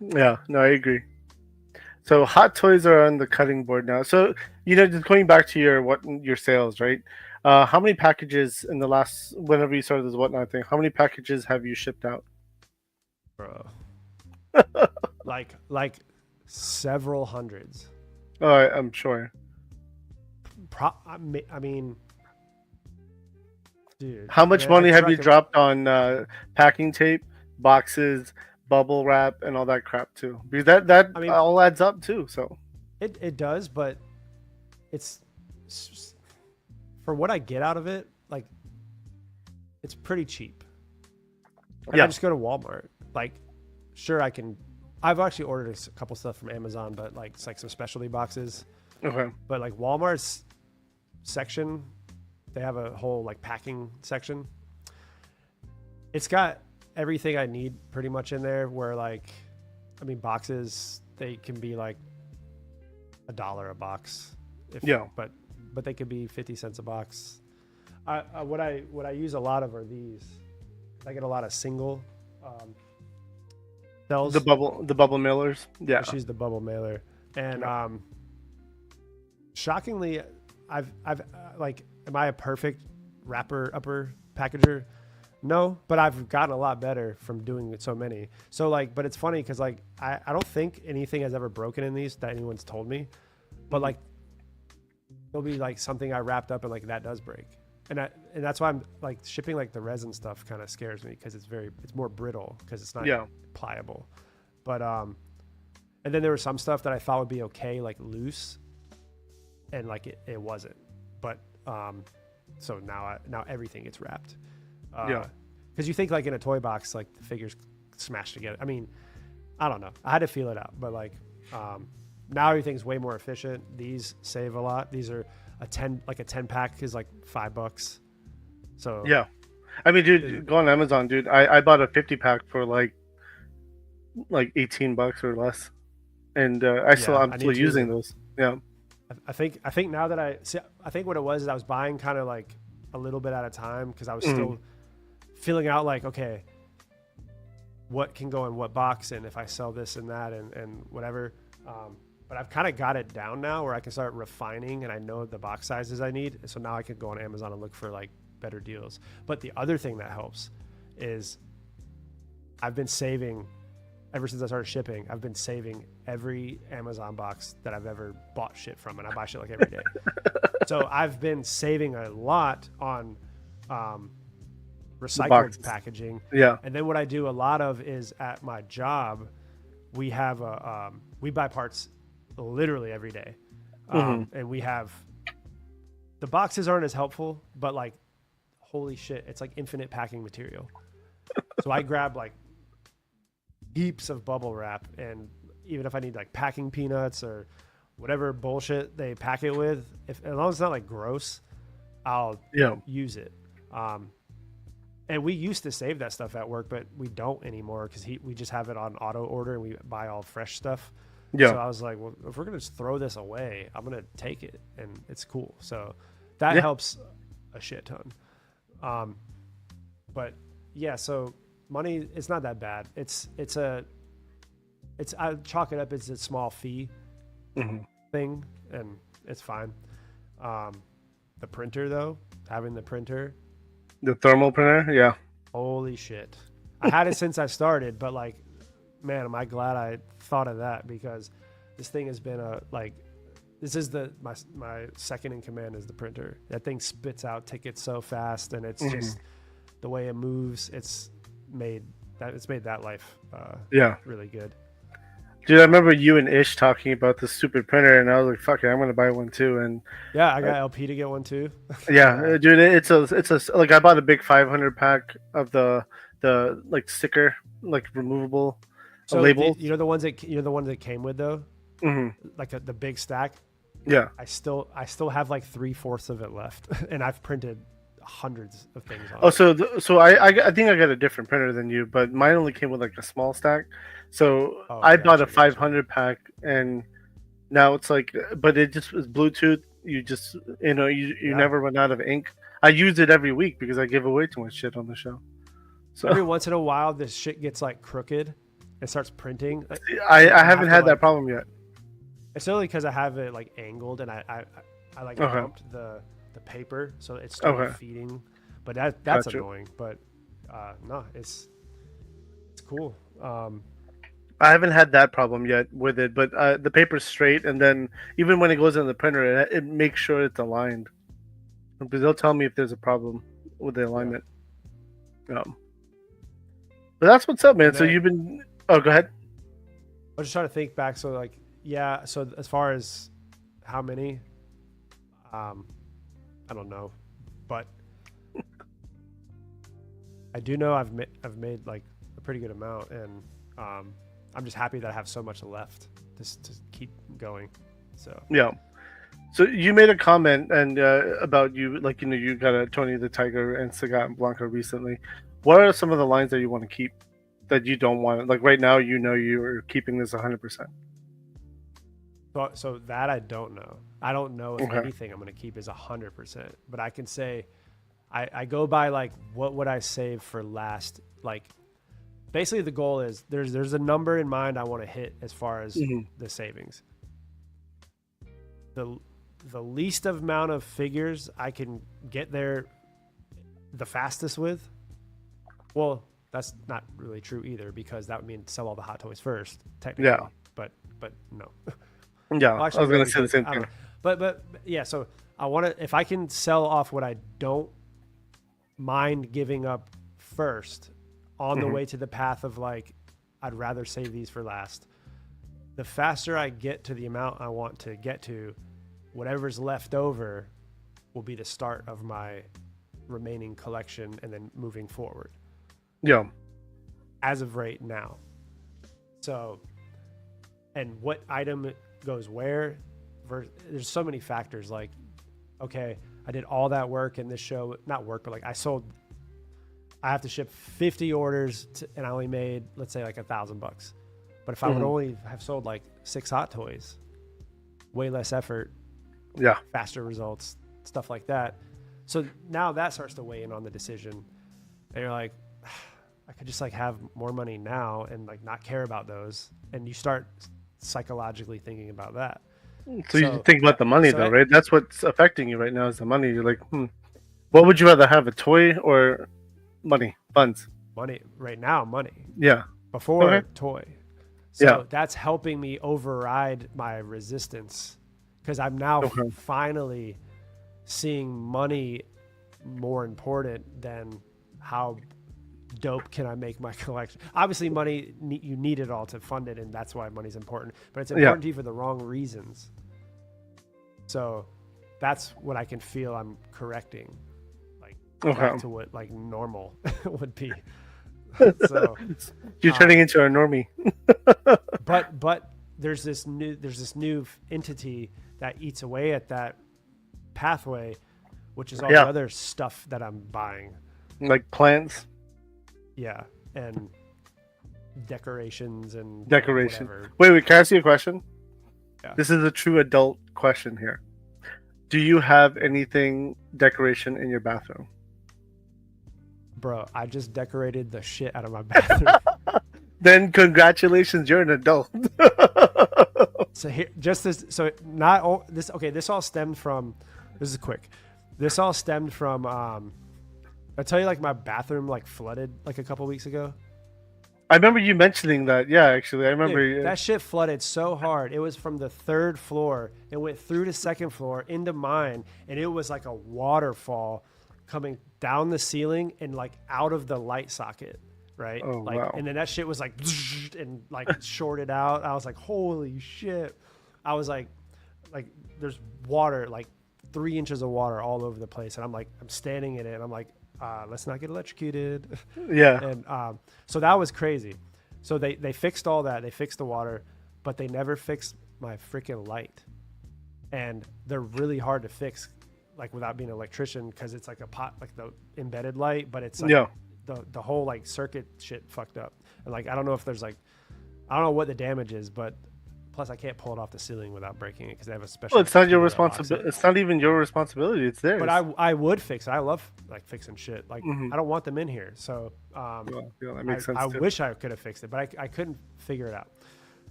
Yeah, no, I agree. So Hot Toys are on the cutting board now. So just going back to your sales, right? How many packages in the last whenever you started this Whatnot thing? How many packages have you shipped out, bro? like several hundreds. Oh, I'm sure. I mean, dude. How much money have you dropped on packing tape, boxes, bubble wrap, and all that crap too? Because that all adds up too. So it does, but it's for what I get out of it. Like, it's pretty cheap. And I just go to Walmart. Like, sure, I can. I've actually ordered a couple stuff from Amazon, but like it's like some specialty boxes. Okay. But like Walmart's section they have a whole like packing section. It's got everything I need pretty much in there. Where like, I mean, boxes they can be like $1 a box. But they could be 50 cents a box. What I use a lot of are these. I get a lot of single cells. The bubble mailers. Yeah. She's the bubble mailer, and shockingly, I've like, am I a perfect upper packager? No, but I've gotten a lot better from doing so many. So like, but it's funny because like I don't think anything has ever broken in these that anyone's told me, but like there'll be like something I wrapped up and like that does break. And that's why I'm like shipping like the resin stuff kind of scares me because it's more brittle because it's not pliable. But and then there was some stuff that I thought would be okay, like loose, and like it wasn't. But so now everything gets wrapped. Because you think like in a toy box, like the figures smashed together. I mean, I don't know. I had to feel it out, but like now everything's way more efficient. These save a lot. These are a 10 pack is like $5. So yeah, I mean, dude, go on Amazon, dude. I bought a 50 pack for like $18 or less, and I'm still using those. Yeah, I think now that I think what it was is I was buying kind of like a little bit at a time because I was still feeling out like, okay, what can go in what box, and if I sell this and that and whatever. But I've kind of got it down now where I can start refining, and I know the box sizes I need. So now I can go on Amazon and look for like better deals. But the other thing that helps is I've been saving ever since I started shipping. I've been saving every Amazon box that I've ever bought shit from, and I buy shit like every day. So I've been saving a lot on recycled packaging. Yeah. And then what I do a lot of is at my job, we have we buy parts literally every day. And we have, the boxes aren't as helpful, but like, holy shit, it's like infinite packing material. So I grab like heaps of bubble wrap, and even if I need like packing peanuts or whatever bullshit they pack it with, as long as it's not like gross, I'll use it. And we used to save that stuff at work, but we don't anymore because we just have it on auto order and we buy all fresh stuff. Yeah. So I was like, well, if we're going to just throw this away, I'm going to take it, and it's cool. So that helps a shit ton. But yeah, so money, it's not that bad. I chalk it up as a small fee thing, and it's fine. The printer though, having the printer, the thermal printer, yeah. Holy shit. I had it since I started, but like, man, am I glad I thought of that, because this thing has been this is my second in command is the printer. That thing spits out tickets so fast, and it's just the way it moves. It's made that life really good. Dude, I remember you and Ish talking about the stupid printer, and I was like, "Fuck it, I'm gonna buy one too." And yeah, I got LP to get one too. Yeah, dude, it's a like, I bought a big 500 pack of the like sticker, like removable labels. You know the ones that came with though, like the big stack. Yeah, I still have like 3/4 of it left, and I've printed hundreds of things on it. So I think I got a different printer than you, but mine only came with like a small stack. So I bought a 500 pack, and now it's like, but it just was Bluetooth. You just, you never run out of ink. I use it every week because I give away too much shit on the show. So every once in a while, this shit gets like crooked and starts printing. I haven't had that problem yet. It's only because I have it like angled, and I like bumped the paper, so it's still feeding. But that's annoying. But no, it's cool. I haven't had that problem yet with it, but the paper's straight, and then even when it goes in the printer, it makes sure it's aligned. Because they'll tell me if there's a problem with the alignment. But that's what's up, man. So you've been... Oh, go ahead. I was just trying to think back. So like, yeah. So as far as how many, I don't know, but I do know I've made like a pretty good amount, and I'm just happy that I have so much left to keep going. So yeah, So you made a comment and about you, like, you got a Tony the Tiger and Sagat and Blanca recently. What are some of the lines that you want to keep that you don't want? Like right now, you're keeping this 100%. So that I don't know. I don't know if Okay. anything I'm going to keep is 100%. But I can say, I go by like what would I save for last? Like, basically the goal is there's a number in mind I want to hit as far as the savings. The least amount of figures I can get there the fastest with. Well, that's not really true either, because that would mean sell all the hot toys first, technically. Yeah. But no. Yeah, Well, I actually, was gonna maybe, say the same I don't thing. know. But yeah, so I want to, if I can sell off what I don't mind giving up first on the way to the path of like, I'd rather save these for last. The faster I get to the amount I want to get to, whatever's left over will be the start of my remaining collection and then moving forward Yeah. as of right now. So, and what item goes where, there's so many factors. Like, okay, I did all that work in this show, not work, but like I have to ship 50 orders and I only made, let's say, like $1,000. But if I would only have sold like 6 hot toys, way less effort, Yeah. faster results, stuff like that. So now that starts to weigh in on the decision. And you're like, I could just like have more money now and like not care about those. And you start psychologically thinking about that. So you think about the money though, right? That's what's affecting you right now is the money. You're like, what would you rather have, a toy or money, funds? Money right now, money. Yeah. Before toy. So Yeah. that's helping me override my resistance, because I'm now finally seeing money more important than how dope can I make my collection. Obviously, money, you need it all to fund it, and that's why money's important. But it's important to you for the wrong reasons. So that's what I can feel I'm correcting, like back to what like normal would be. So you're turning into a normie. but there's this new entity that eats away at that pathway, which is all the other stuff that I'm buying, like plants. Yeah, and decorations and Decoration. whatever. Wait, can I ask you a question? Yeah. This is a true adult question here. Do you have anything decoration in your bathroom? Bro, I just decorated the shit out of my bathroom. Then congratulations, you're an adult. So here, just this. So not all this. Okay, this all stemmed from. This is quick. This all stemmed from. I tell you, like my bathroom like flooded like a couple weeks ago. I remember you mentioning that. Yeah, actually, I remember. Dude, that shit flooded so hard. It was from the 3rd floor. It went through the 2nd floor into mine, and it was like a waterfall coming down the ceiling and like out of the light socket, right? Oh, like, wow. And then that shit was like and like shorted out. I was like, holy shit! I was like there's water, like 3 inches of water all over the place, and I'm standing in it, and I'm like, let's not get electrocuted. Yeah. And so that was crazy. So they fixed all that. They fixed the water, but they never fixed my freaking light. And they're really hard to fix, like without being an electrician, because it's like a pot, like the embedded light, but it's like the whole like circuit shit fucked up. And like I don't know if there's like, I don't know what the damage is, but plus I can't pull it off the ceiling without breaking it because they have a special. Well, it's not your responsibility. It's not even your responsibility. It's theirs. But I would fix it. I love like fixing shit. Like I don't want them in here. So that makes sense. I wish I could have fixed it, but I couldn't figure it out.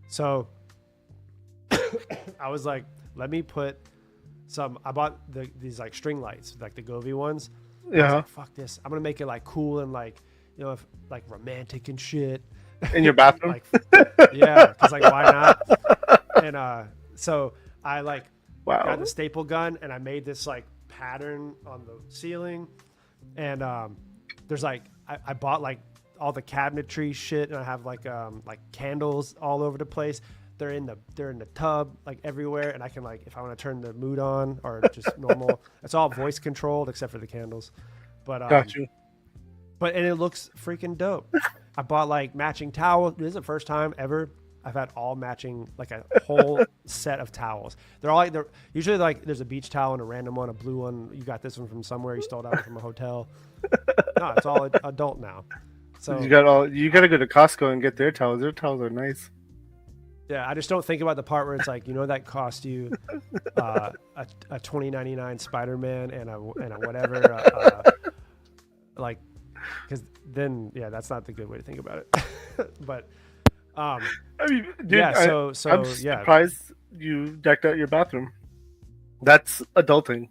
So I was like, let me put some. I bought these like string lights, like the Govee ones. I was like, fuck this. I'm gonna make it like cool and like like romantic and shit. In your bathroom? Like, yeah, because like why not? And so I like got the staple gun and I made this like pattern on the ceiling. And there's like I bought like all the cabinetry shit, and I have like candles all over the place. They're in the tub like everywhere, and I can like if I want to turn the mood on or just normal. It's all voice controlled except for the candles. But got you. But and it looks freaking dope. I bought like matching towels. This is the first time ever I've had all matching, like a whole set of towels. They're all like, they're usually like there's a beach towel and a random one, a blue one. You got this one from somewhere. You stole that one from a hotel. No, it's all adult now. So you got to go to Costco and get their towels. Their towels are nice. yeah, I just don't think about the part where it's like, that cost you a $20.99 Spider-Man and a whatever, like, because then that's not the good way to think about it. But I mean, dude, yeah, I'm surprised you decked out your bathroom. That's adulting.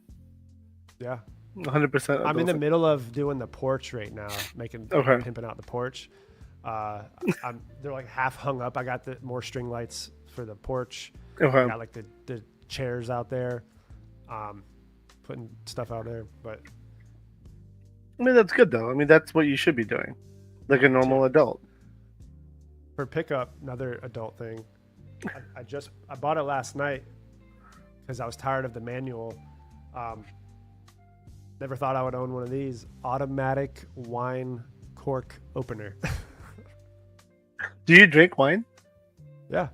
Yeah. 100%. I'm in the middle of doing the porch right now, pimping out the porch. They're like half hung up. I got more string lights for the porch. Okay. I got like the chairs out there, putting stuff out there. But I mean, that's good though. I mean, that's what you should be doing, like a normal adult. For pickup, another adult thing. I bought it last night because I was tired of the manual. Never thought I would own one of these. Automatic wine cork opener. Do you drink wine? Yeah.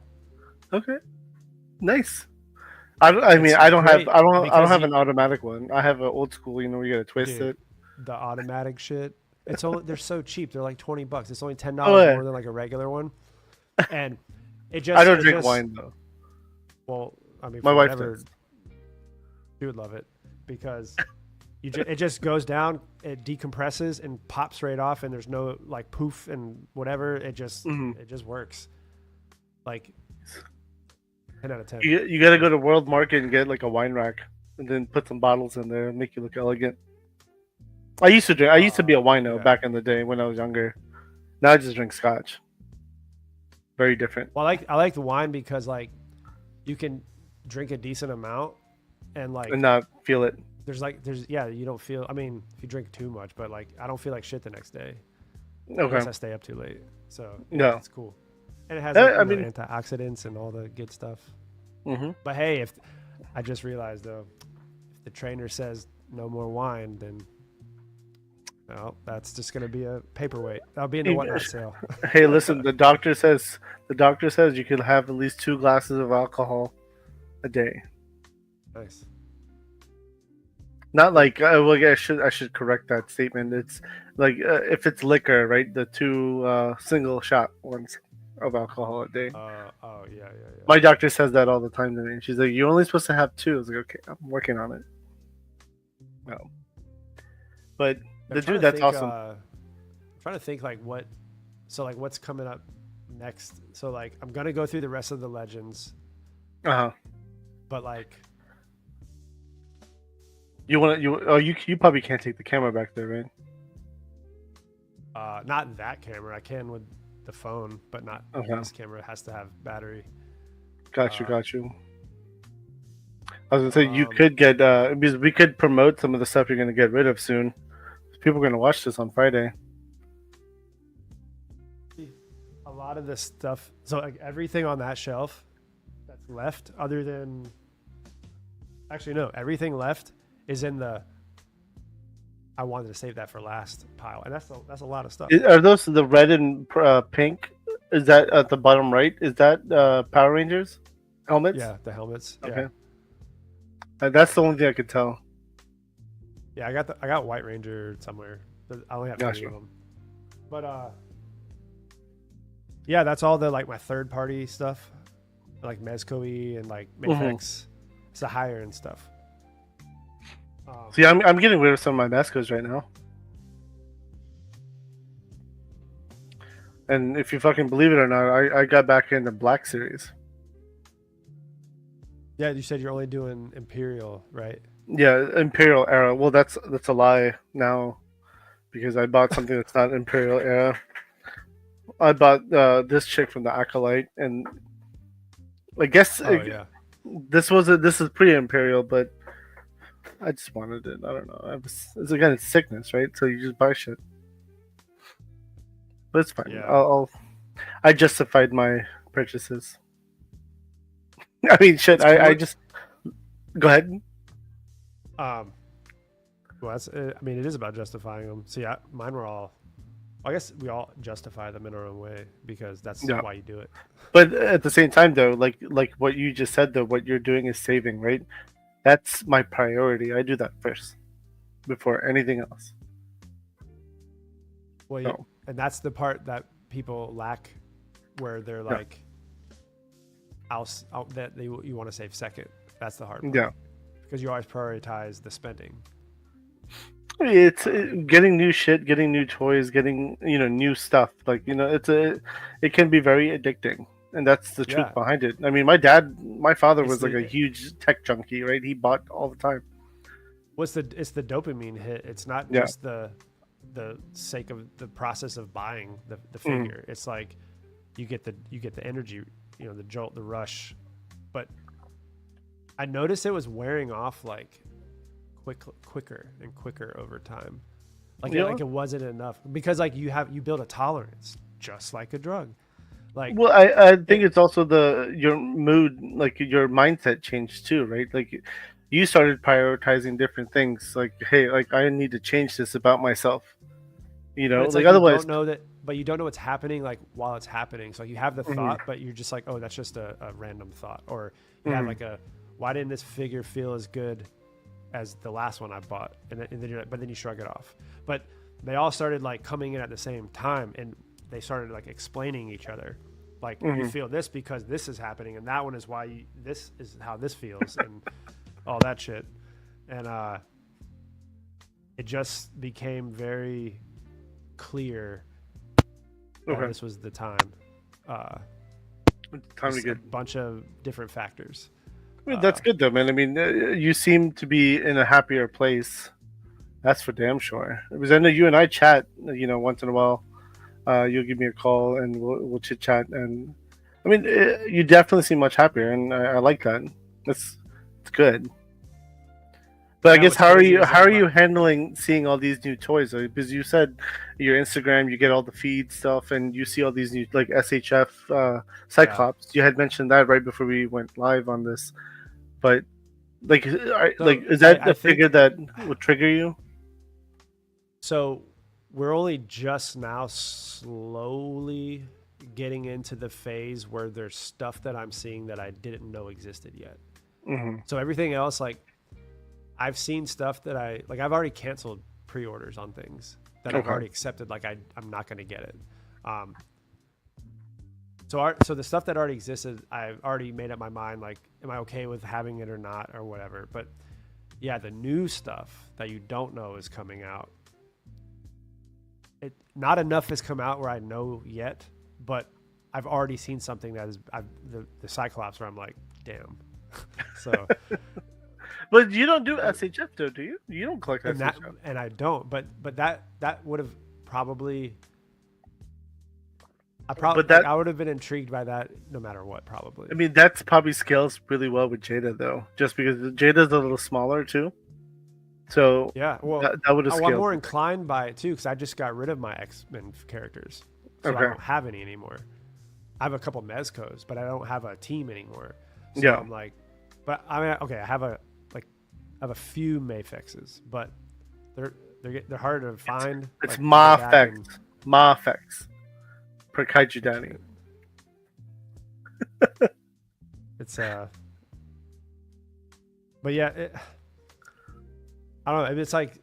Okay. Nice. I don't have an automatic one. I have an old school. You gotta twist it. The automatic shit. They're so cheap. They're like $20. It's only $10 more than like a regular one. And it just I don't drink wine though. Well, I mean, my wife does. She would love it because it just goes down, it decompresses and pops right off, and there's no like poof and whatever. It just works. Like 10 out of 10. You got to go to World Market and get like a wine rack, and then put some bottles in there and make you look elegant. I used to drink. I used to be a wino back in the day when I was younger. Now I just drink scotch. Very different. Well, I like the wine because like you can drink a decent amount and not feel it. You don't feel. I mean, if you drink too much, but like I don't feel like shit the next day. Okay. Unless I stay up too late. So it's cool. And it has antioxidants and all the good stuff. Mm-hmm. But hey, if I just realized though, if the trainer says no more wine, then that's just gonna be a paperweight. That'll be in the whatnot sale. Hey, listen, the doctor says you could have at least 2 glasses of alcohol a day. Nice. Not like I should correct that statement. It's like if it's liquor, right? The 2 single shot ones of alcohol a day. Yeah. My doctor says that all the time to me. She's like, "You're only supposed to have 2." I was like, "Okay, I'm working on it." No, but that's awesome. I'm trying to think like what. So like what's coming up next? So like I'm gonna go through the rest of the legends. But like. You probably can't take the camera back there, right? Not that camera. I can with the phone, but not this camera. It has to have battery. Got you. I was gonna say you could get because we could promote some of the stuff you're gonna get rid of soon. People are gonna watch this on Friday. A lot of this stuff. So like everything on that shelf that's left, other than actually no, everything left is in the I wanted to save that for last pile, and that's a lot of stuff. Are those the red and pink? Is that at the bottom right? Is that Power Rangers helmets? Yeah, the helmets. Okay, yeah. That's the only thing I could tell. Yeah, I got White Ranger somewhere. I only have 3 of them. But yeah, that's all the like my third party stuff, like Mezco-y and like Mafex. It's the higher end stuff. See, I'm getting rid of some of my Mezcos right now. And if you fucking believe it or not, I got back into Black Series. Yeah, you said you're only doing Imperial, right? Yeah, Imperial era. Well, that's a lie now, because I bought something that's not Imperial era. I bought this chick from the Acolyte, and I guess this is pre-Imperial, but I just wanted it. I don't know. It's again, it's sickness, right? So you just buy shit. But it's fine. Yeah. I justified my purchases. I mean, shit. I just go ahead. Well, it is about justifying them. See, mine were all. I guess we all justify them in our own way because that's Yeah. why you do it. But at the same time, though, like what you just said, though, what you're doing is saving, right? That's my priority. I do that first before anything else. Well, So, and that's the part that people lack, where they're like, that you want to save second. That's the hard part. yeah. Because you always prioritize the spending. I mean, it's getting new shit, getting new toys, getting new stuff. Like it can be very addicting, and that's the truth Yeah. behind it. I mean, my father It's was like a huge tech junkie, right? He bought all the time. It's the dopamine hit. It's not Yeah. just the sake of the process of buying the figure. It's like you get the energy, the jolt, the rush. But I noticed it was wearing off like quicker and quicker over time. Like it wasn't enough because like you build a tolerance just like a drug. Like, Well, I think it's also your mood, like your mindset changed too, right? Like you started prioritizing different things. Like, hey, like I need to change this about myself. but it's Like like otherwise, you don't know that, but you don't know what's happening like while it's happening. So you have the thought, but you're just like, oh, that's just a random thought. Or you have like why didn't this figure feel as good as the last one I bought? And then you're like, but then you shrug it off. But they all started like coming in at the same time, and they started like explaining each other. Like you feel this because this is happening, and that one is why this is how this feels, and all that shit. And it just became very clear that this was the time. time to get. A bunch of different factors. I mean, that's good though, man. I mean, you seem to be in a happier place. That's for damn sure. Because I know you and I chat, once in a while. You'll give me a call and we'll chit chat. And I mean, you definitely seem much happier, and I like that. It's good. But I guess how are you handling seeing all these new toys? Because you said your Instagram, you get all the feed stuff, and you see all these new like SHF Cyclops. You had mentioned that right before we went live on this. But like, is that a figure that would trigger you? So we're only just now slowly getting into the phase where there's stuff that I'm seeing that I didn't know existed yet. So everything else, like I've seen stuff that I've already canceled pre-orders on things that I've already accepted. Like I'm not going to get it. So the stuff that already existed, I've already made up my mind. Like, am I okay with having it or not or whatever? But yeah, the new stuff that you don't know is coming out. Not enough has come out where I know yet, but I've already seen something that is the Cyclops where I'm like, damn. So, but you don't do SHF though, do you? You don't collect SHF, and I don't. But that would have probably. I would have been intrigued by that no matter what, probably. I mean, that's probably scales really well with Jada though, just because Jada's a little smaller too. So yeah, well, that would have scaled. I'm more inclined by it too because I just got rid of my X-Men characters, so I don't have any anymore. I have a couple Mezcos, but I don't have a team anymore. So I'm like, but I mean, okay, I have a few Mayfexes, but they're harder to find. It's Mafex per Kaiju Danny. It's but yeah, I don't know. It's like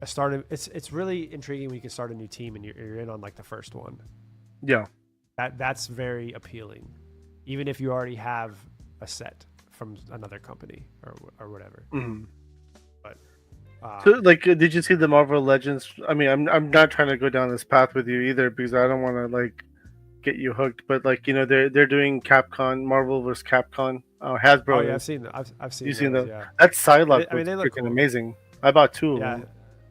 a start. It's really intriguing when you can start a new team and you're in on like the first one. Yeah, that's very appealing, even if you already have a set from another company or whatever. But so like, did you see the Marvel Legends? I mean, I'm not trying to go down this path with you either because I don't want to like get you hooked. But like, they're doing Capcom, Marvel vs. Capcom. Hasbro. Oh yeah, I've seen them. I've seen. You've seen those, them? yeah. That Psylocke they look freaking cool. amazing. I bought two of them.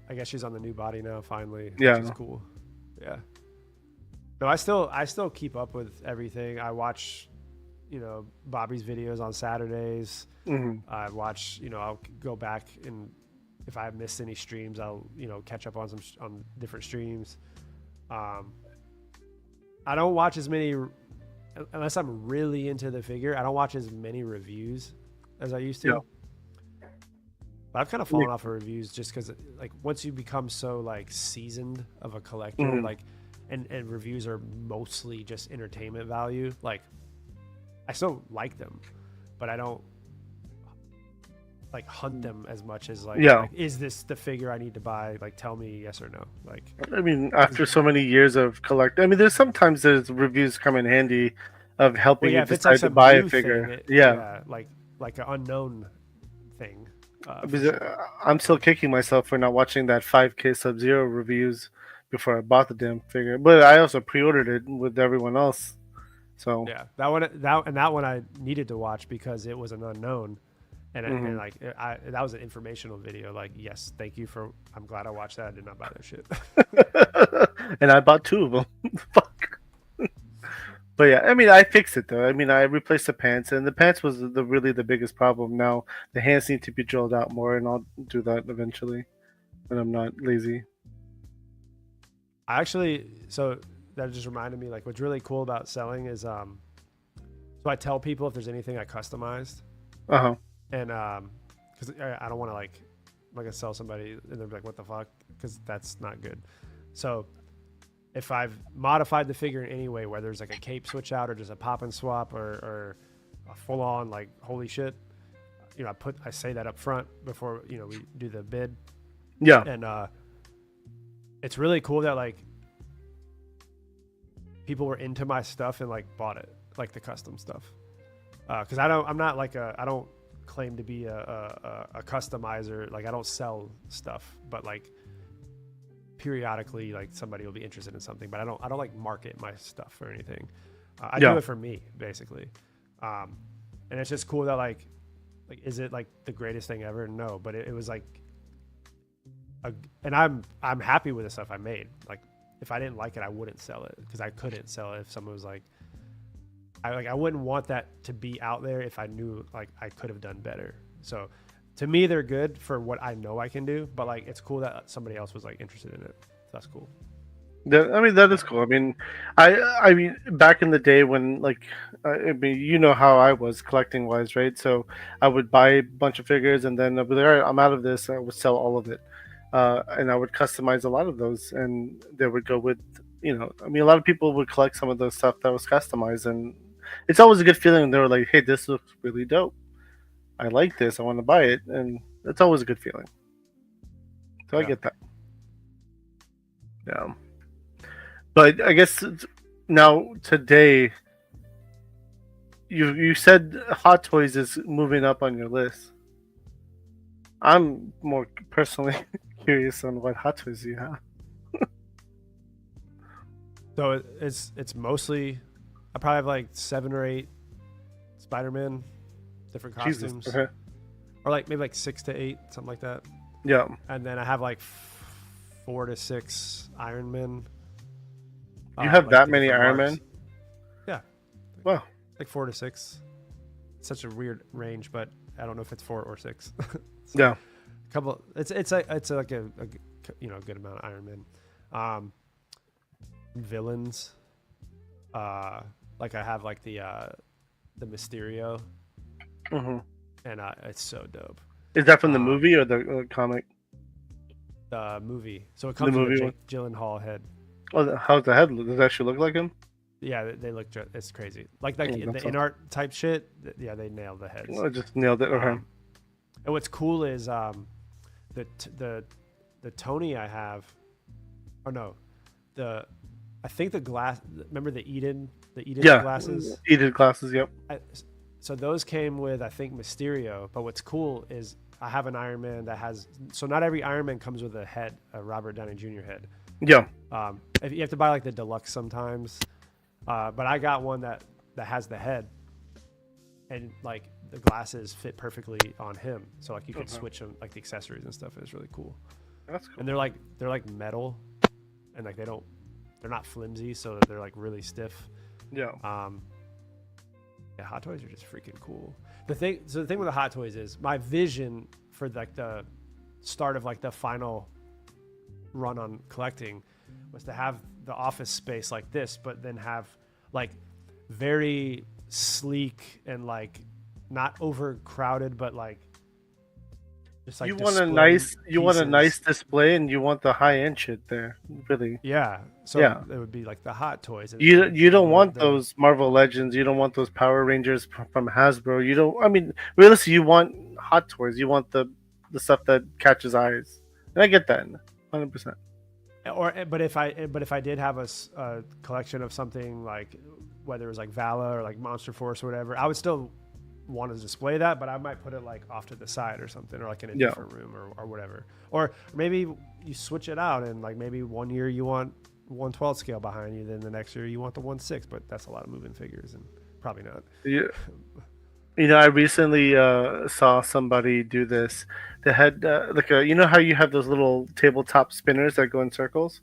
I guess she's on the new body now. Finally, yeah, which is cool. Yeah. No, I still keep up with everything. I watch, Bobby's videos on Saturdays. I watch, I'll go back and if I missed any streams, I'll catch up on different streams. I don't watch as many unless I'm really into the figure. I don't watch as many reviews as I used to. But I've kind of fallen off of reviews just because, like, once you become so like seasoned of a collector, like, and reviews are mostly just entertainment value. Like, I still like them, but I don't like hunt them as much as like, is this the figure I need to buy? Like, tell me yes or no. Like, I mean, after so many years of I mean, there's reviews come in handy of helping you if it's decide like to some buy a new figure. thing, like an unknown thing. Because I'm still kicking myself for not watching that 5K Sub-Zero reviews before I bought the damn figure. But I also pre-ordered it with everyone else. So yeah, that one I needed to watch because it was an unknown, and like that was an informational video. Like, yes, thank you for. I'm glad I watched that. I did not buy that shit. and I bought 2 of them. Fuck. But yeah, I mean, I fixed it though. I mean, I replaced the pants, and the pants was really the biggest problem. Now the hands need to be drilled out more, and I'll do that eventually when I'm not lazy. I actually, so that just reminded me, like, what's really cool about selling is, so I tell people if there's anything I customized, and because I don't want to like, I'm not gonna sell somebody and they're like, what the fuck, because that's not good. So if I've modified the figure in any way, whether it's like a cape switch out or just a pop and swap or a full on like holy shit, you know, I say that up front before, you know, we do the bid. Yeah. And it's really cool that like people were into my stuff and like bought it, like the custom stuff. Because I don't claim to be a customizer. Like, I don't sell stuff, but like periodically, like, somebody will be interested in something, but I don't like market my stuff or anything. I do it for me, basically. And it's just cool that like is it like the greatest thing ever? No, but it was like and I'm happy with the stuff I made. Like, if I didn't like it, I wouldn't sell it, because I couldn't sell it if someone was like, I wouldn't want that to be out there if I knew like I could have done better. So to me, they're good for what I know I can do, but like, it's cool that somebody else was like interested in it. That's cool. I mean, that is cool. I mean, I mean, back in the day when, like, I mean, you know how I was collecting wise, right? So I would buy a bunch of figures, and then I'd be like, all right, I'm out of this. I would sell all of it, and I would customize a lot of those, and they would go with, you know, I mean, a lot of people would collect some of the stuff that was customized, and it's always a good feeling. They were like, hey, this looks really dope. I like this. I want to buy it, and it's always a good feeling. So I get that. Yeah. But I guess now today, you said Hot Toys is moving up on your list. I'm more personally curious on what Hot Toys you have. So it's mostly, I probably have like 7 or 8 Spider-Man, different costumes, Jesus. Okay. or like maybe like 6 to 8, something like that. Yeah. And then I have like 4 to 6 Iron Men. You have like that the many different Iron marks. Men? Yeah. Wow. Like 4 to 6. It's such a weird range, but I don't know if it's 4 or 6. So Yeah. a couple. It's like a you know, good amount of Iron Men. Villains. Like I have like the Mysterio, Mm-hmm. and it's so dope. Is that from the movie or the comic? The movie. So it comes The with a movie Jake Gyllenhaal head. Oh, how's the head look? Does it actually look like him? Yeah, they look. It's crazy. Like Oh, the that's in art type shit. Yeah, they nailed the heads. I just nailed it. Okay. And what's cool is the Tony I have. Oh no, I think the glass. Remember the Eden glasses? Eden glasses. Yep. So those came with, I think, Mysterio. But what's cool is I have an Iron Man that has. So not every Iron Man comes with a head, a Robert Downey Jr. head. Yeah. If you have to buy like the deluxe sometimes. But I got one that has the head, and like the glasses fit perfectly on him. So like you can switch them, like the accessories and stuff. It's really cool. That's cool. And they're like metal, and like they're not flimsy, so they're like really stiff. Yeah. Yeah, Hot Toys are just freaking cool. The thing with the Hot Toys is my vision for like the start of like the final run on collecting was to have the office space like this, but then have like very sleek and like not overcrowded, but like just like You want a nice pieces. display, and you want the high end shit there. Really, Yeah, so yeah. it would be like the hot toys. You don't want The those Marvel Legends. You don't want those Power Rangers from Hasbro. You don't. I mean, realistically, you want hot toys. You want the stuff that catches eyes. And I get that, 100%. but if I did have a collection of something like whether it was like Vala or like Monster Force or whatever, I would still want to display that, but I might put it like off to the side or something, or like in a Yeah. different room or whatever. Or maybe you switch it out and like maybe one year you want 1/12 scale behind you, then the next year you want the 1/6, but that's a lot of moving figures and probably not. Yeah. I recently saw somebody do this. They had like you know how you have those little tabletop spinners that go in circles?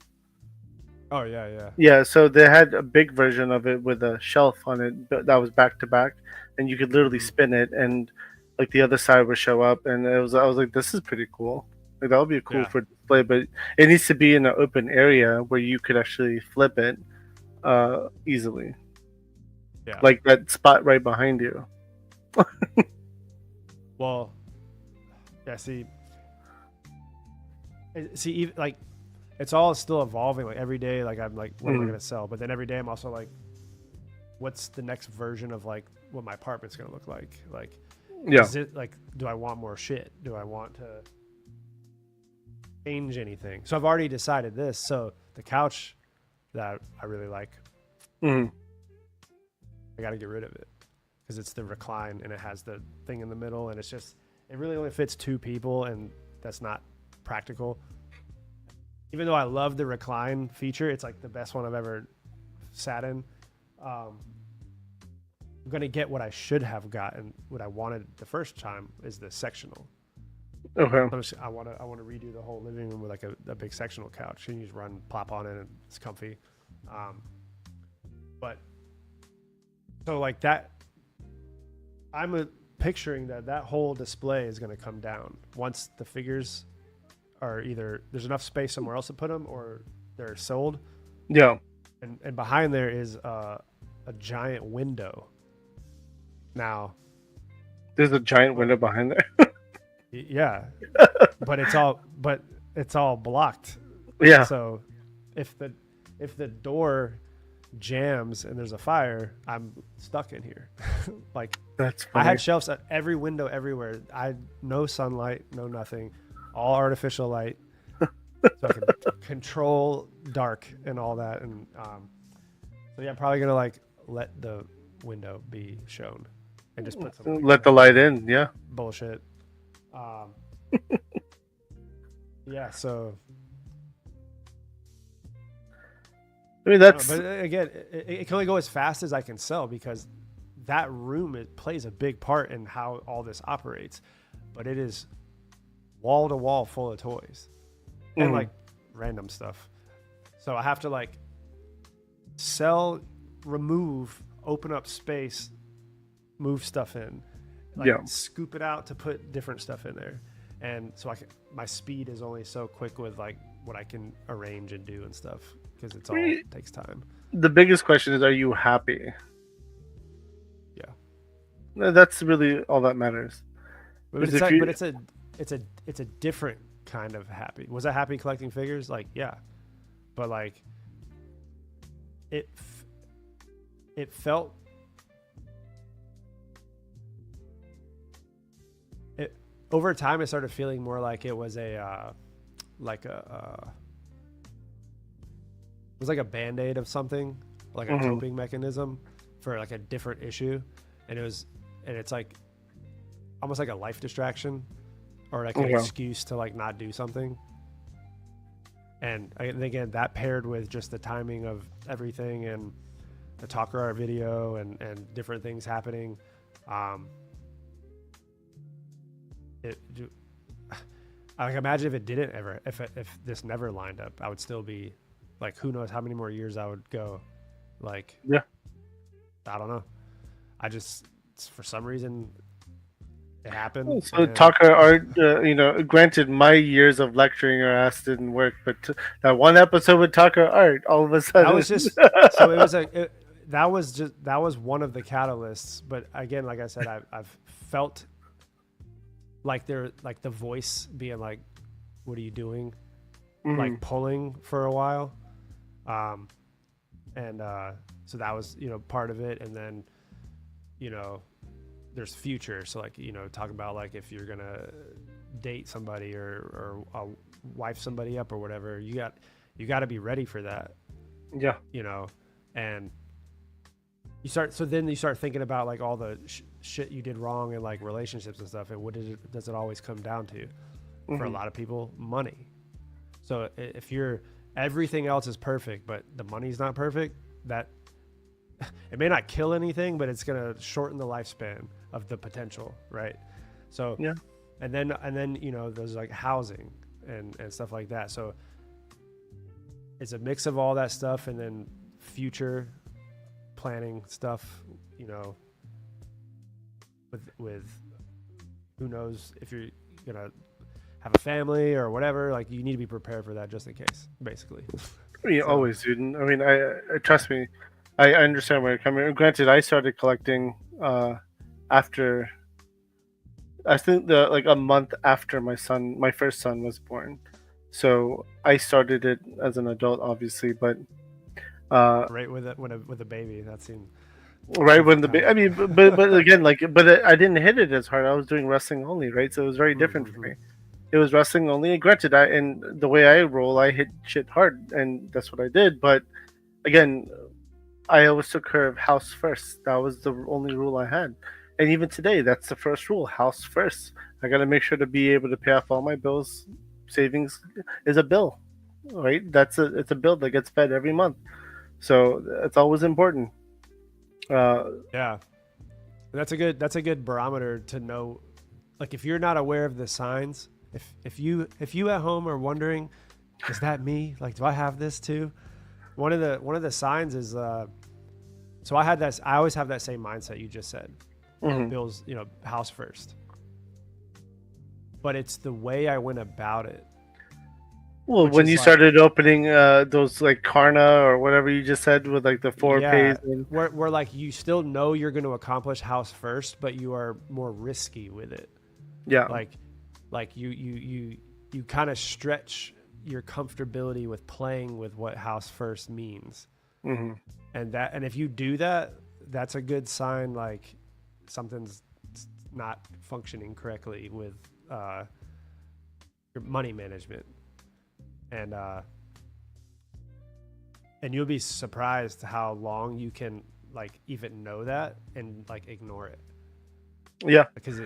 Oh yeah. Yeah, so they had a big version of it with a shelf on it that was back to back, and you could literally spin it, and like the other side would show up, and I was like, this is pretty cool. Like that would be cool Yeah. for display, but it needs to be in an open area where you could actually flip it easily, Yeah. like that spot right behind you. Well, yeah. See, even, like it's all still evolving. Like every day, like I'm like, what am I gonna sell? But then every day, I'm also like, what's the next version of like what my apartment's gonna look like? Like, Yeah. is it like, do I want more shit? Do I want to change anything? So I've already decided this. So the couch that I really like, hmm I got to get rid of it because it's the recline and it has the thing in the middle, and it really only fits 2 people, and that's not practical. Even though I love the recline feature, it's like the best one I've ever sat in. I'm gonna get what I should have gotten. What I wanted the first time is the sectional. Okay. I want to redo the whole living room with like a big sectional couch, and you just plop on it, and it's comfy. But so like that, I'm picturing that whole display is going to come down once the figures are either there's enough space somewhere else to put them or they're sold. Yeah. And behind there is a giant window. Now, There's a giant window behind there. yeah, but it's all blocked. Yeah. So if the door jams and there's a fire, I'm stuck in here. Like That's I funny. had shelves at every window everywhere. No sunlight, no nothing, all artificial light, so I can control dark and all that. And so yeah, I'm probably gonna like let the window be shown and just put some Let the light in. Yeah. bullshit. Yeah, so I mean, that's but again, it can only go as fast as I can sell because that room, it plays a big part in how all this operates. But it is wall to wall full of toys and like random stuff. So I have to like sell, remove, open up space, move stuff in, like scoop it out to put different stuff in there. And so my speed is only so quick with like what I can arrange and do and stuff because it's all takes time. the biggest question is, are you happy? Yeah. That's really all that matters. But it's a different kind of happy. Was I happy collecting figures? Like, yeah, but like it felt it over time. I started feeling more like it was it was like a band-aid of something, like a coping mechanism for like a different issue, and it's like almost like a life distraction or like an excuse to like not do something. And again, that paired with just the timing of everything and the Talker Art video and different things happening, I imagine if it didn't ever, if this never lined up, I would still be like, who knows how many more years I would go. Like, Yeah. I don't know. I just, for some reason, it happened. So Talker Art, granted, my years of lecturing your ass didn't work, but that one episode with Talker Art, all of a sudden, that was just so it was that was one of the catalysts. But again, like I said, I've felt like they're like the voice being like, what are you doing? Mhm. Like pulling for a while. So that was, part of it. And then, there's future. So like, talk about like if you're going to date somebody or wife somebody up or whatever, you got to be ready for that, Yeah. And then you start thinking about like all the shit you did wrong in like relationships and stuff. And what does it always come down to? For a lot of people, money. So if everything else is perfect, but the money's not perfect, that it may not kill anything, but it's going to shorten the lifespan of the potential. Right. So, yeah. And then, there's like housing and stuff like that. So it's a mix of all that stuff. And then future planning stuff, with who knows if you're going to have a family or whatever, like you need to be prepared for that just in case, basically. Always, dude. I mean, I trust me. I understand where you're coming from. Granted, I started collecting after, I think like a month after my first son was born. So I started it as an adult, obviously, but right with a baby, that seemed right when I mean, but again, I didn't hit it as hard. I was doing wrestling only, right? So it was very different for me. It was wrestling only. And granted, and the way I roll, I hit shit hard, and that's what I did. But again, I always took care of house first. That was the only rule I had. And even today, that's the first rule: house first. I got to make sure to be able to pay off all my bills. Savings is a bill, right? It's a bill that gets fed every month, so it's always important. Yeah, that's a good barometer to know. Like if you're not aware of the signs, if you at home are wondering, is that me? Like, do I have this too? One of the signs is so I always have that same mindset you just said. Bills, house first. But it's the way I went about it. Well, when you started opening those like Karna or whatever you just said with like the 4 pays, where like you still know you're going to accomplish house first, but you are more risky with it. Yeah, like you kind of stretch your comfortability with playing with what house first means, and if you do that, that's a good sign. Like something's not functioning correctly with your money management. And you'll be surprised how long you can like even know that and like ignore it. Yeah, because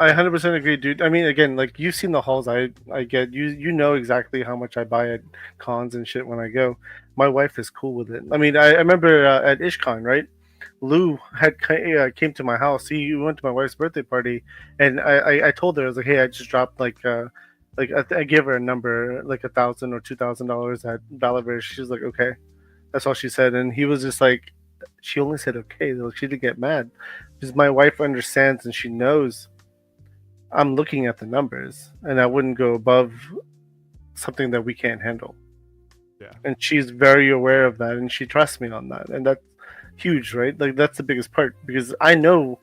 I 100% agree, dude. I mean, again, like you've seen the hauls I get. You know exactly how much I buy at cons and shit when I go. My wife is cool with it. I mean, I remember at IshCon, right? Lou came to my house. He went to my wife's birthday party, and I told her, I was like, hey, I just dropped like I gave her a number like $1,000 or $2,000 at Balaverse. She's like, okay, that's all she said, and he was just like, she only said okay. Like she didn't get mad because my wife understands and she knows I'm looking at the numbers, and I wouldn't go above something that we can't handle. Yeah, and she's very aware of that, and she trusts me on that, and that's huge, right? Like that's the biggest part because I know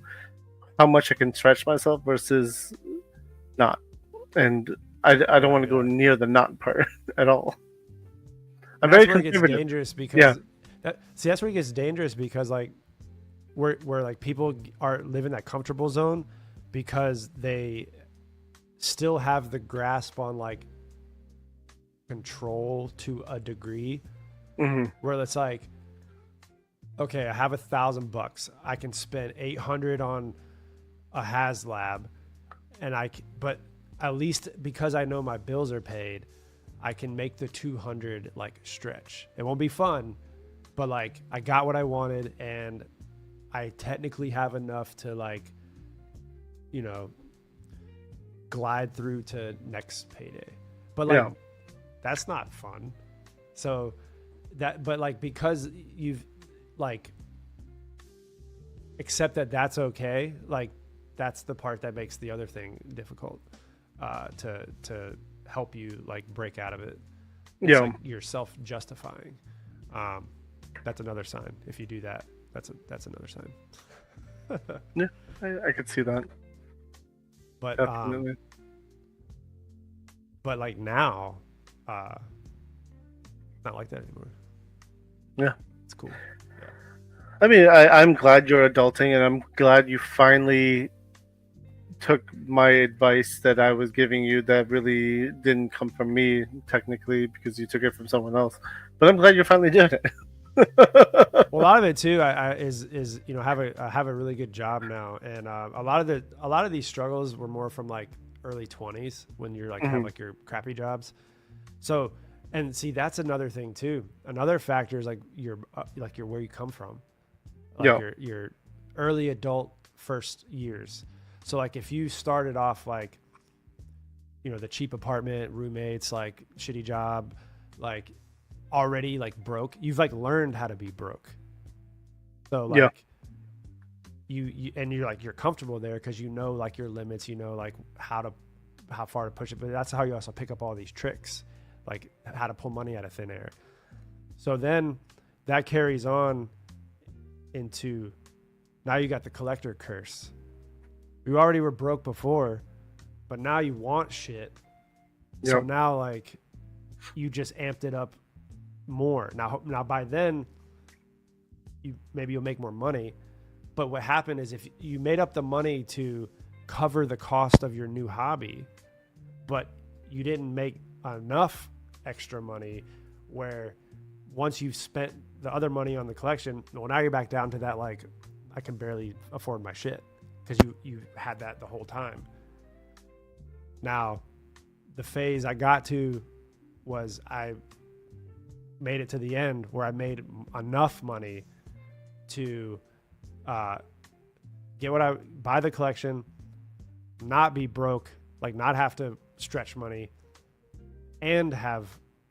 how much I can stretch myself versus not, and I don't want to go near the not part at all. I'm very conservative. That's where it gets dangerous because that's where it gets dangerous because like where like people are living that comfortable zone because they still have the grasp on like control to a degree where it's like, okay, I have $1,000. I can spend 800 on a HasLab, but at least because I know my bills are paid, I can make the 200 like stretch. It won't be fun, but like I got what I wanted, and I technically have enough to like, glide through to next payday. But like that's not fun. So but like because you've like accept that that's okay, like that's the part that makes the other thing difficult to help you like break out of it. It's like you're self-justifying. That's another sign. If you do that, that's another sign. Yeah, I could see that. But Definitely. but like now, not like that anymore. Yeah. It's cool. Yeah. I mean, I'm glad you're adulting, and I'm glad you finally took my advice that I was giving you that really didn't come from me, technically, because you took it from someone else. But I'm glad you're finally doing it. Well, a lot of it too is have a really good job now, and a lot of these struggles were more from like early 20s when you're like have like your crappy jobs. So, and see, that's another thing too. Another factor is like your where you come from, like Yeah. your early adult first years. So like if you started off like, the cheap apartment, roommates, like shitty job, like already like broke, you've like learned how to be broke. So like Yeah. you and you're comfortable there because like your limits, like how far to push it. But that's how you also pick up all these tricks, like how to pull money out of thin air. So then that carries on into now you got the collector curse. You already were broke before, but now you want shit. So Yep. now like you just amped it up more. Now by then you'll make more money. But what happened is if you made up the money to cover the cost of your new hobby, but you didn't make enough extra money where once you've spent the other money on the collection, well, now you're back down to that, like, I can barely afford my shit because you had that the whole time. Now, the phase I got to was I made it to the end where I made enough money to buy the collection, not be broke, like not have to stretch money and have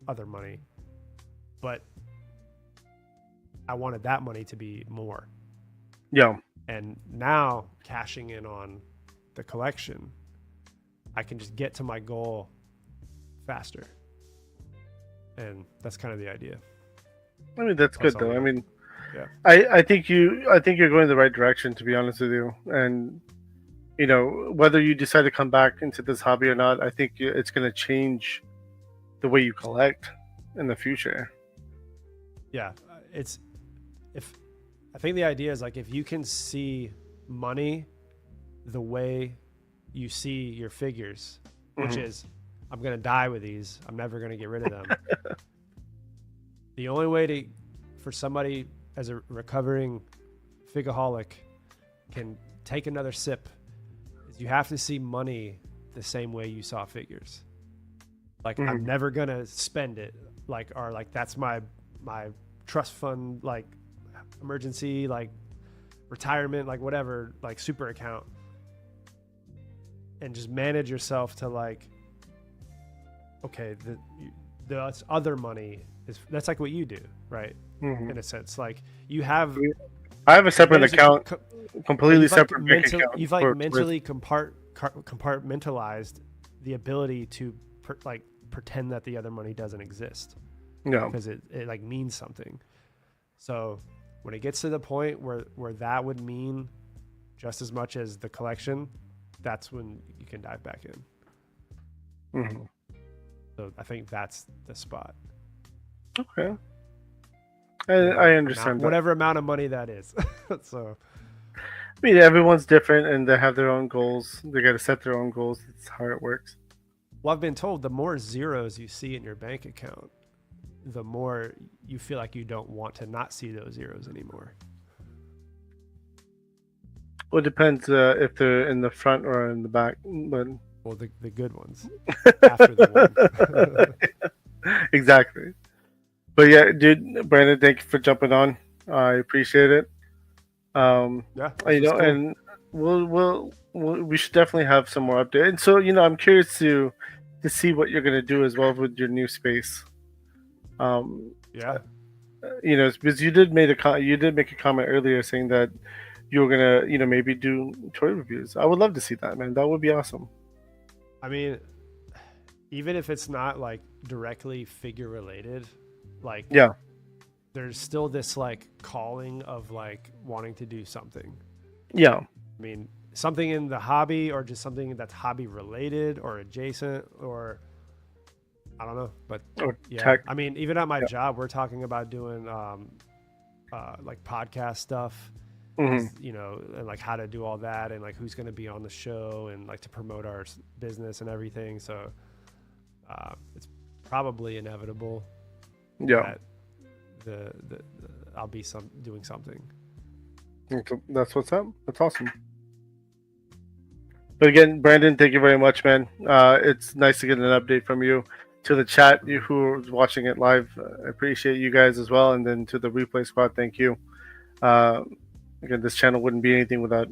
other money. But I wanted that money to be more. Yeah. And now cashing in on the collection, I can just get to my goal faster. And that's kind of the idea. I mean, that's good though. I mean, yeah. I think you're going in the right direction, to be honest with you. And whether you decide to come back into this hobby or not, I think it's going to change the way you collect in the future. Yeah, I think the idea is like if you can see money the way you see your figures, which is I'm going to die with these, I'm never going to get rid of them. The only way for somebody as a recovering figaholic can take another sip is you have to see money the same way you saw figures. Like I'm never going to spend it, like, or like that's my trust fund, like emergency, like retirement, like whatever, like super account, and just manage yourself to like, okay, the other money that's like what you do, right? In a sense, like you have. I have a separate account, completely separate bank account. You've like mentally compartmentalized the ability to pretend that the other money doesn't exist. No, because it like means something. So when it gets to the point where that would mean just as much as the collection, that's when you can dive back in. So I think that's the spot. Okay. I understand that. Whatever amount of money that is. So I mean, everyone's different and they have their own goals. They got to set their own goals. That's how it works. Well, I've been told the more zeros you see in your bank account, the more you feel like you don't want to not see those zeros anymore. Well, it depends if they're in the front or in the back. But well, the good ones after the one. Exactly. But yeah, dude, Brandon, thank you for jumping on. I appreciate it. Yeah, cool. And we should definitely have some more updates. And so, I'm curious to see what you're gonna do as well with your new space. Yeah. Because you did make a comment earlier saying that you were gonna, maybe do toy reviews. I would love to see that, man. That would be awesome. I mean, even if it's not like directly figure related, like there's still this like calling of like wanting to do something. Yeah. I mean, something in the hobby, or just something that's hobby related or adjacent, or I don't know. But Or yeah, tech. I mean, even at my job, we're talking about doing like podcast stuff, Hmm. you know, and like how to do all that, and like who's going to be on the show, and like to promote our business and everything. So it's probably inevitable Yeah, that the I'll be doing something. that's what's up. That's awesome. But again, Brandon, thank you very much, man. It's nice to get an update from you. To the chat, you who is watching it live, I appreciate you guys as well. And then to the replay squad, thank you. Again, this channel wouldn't be anything without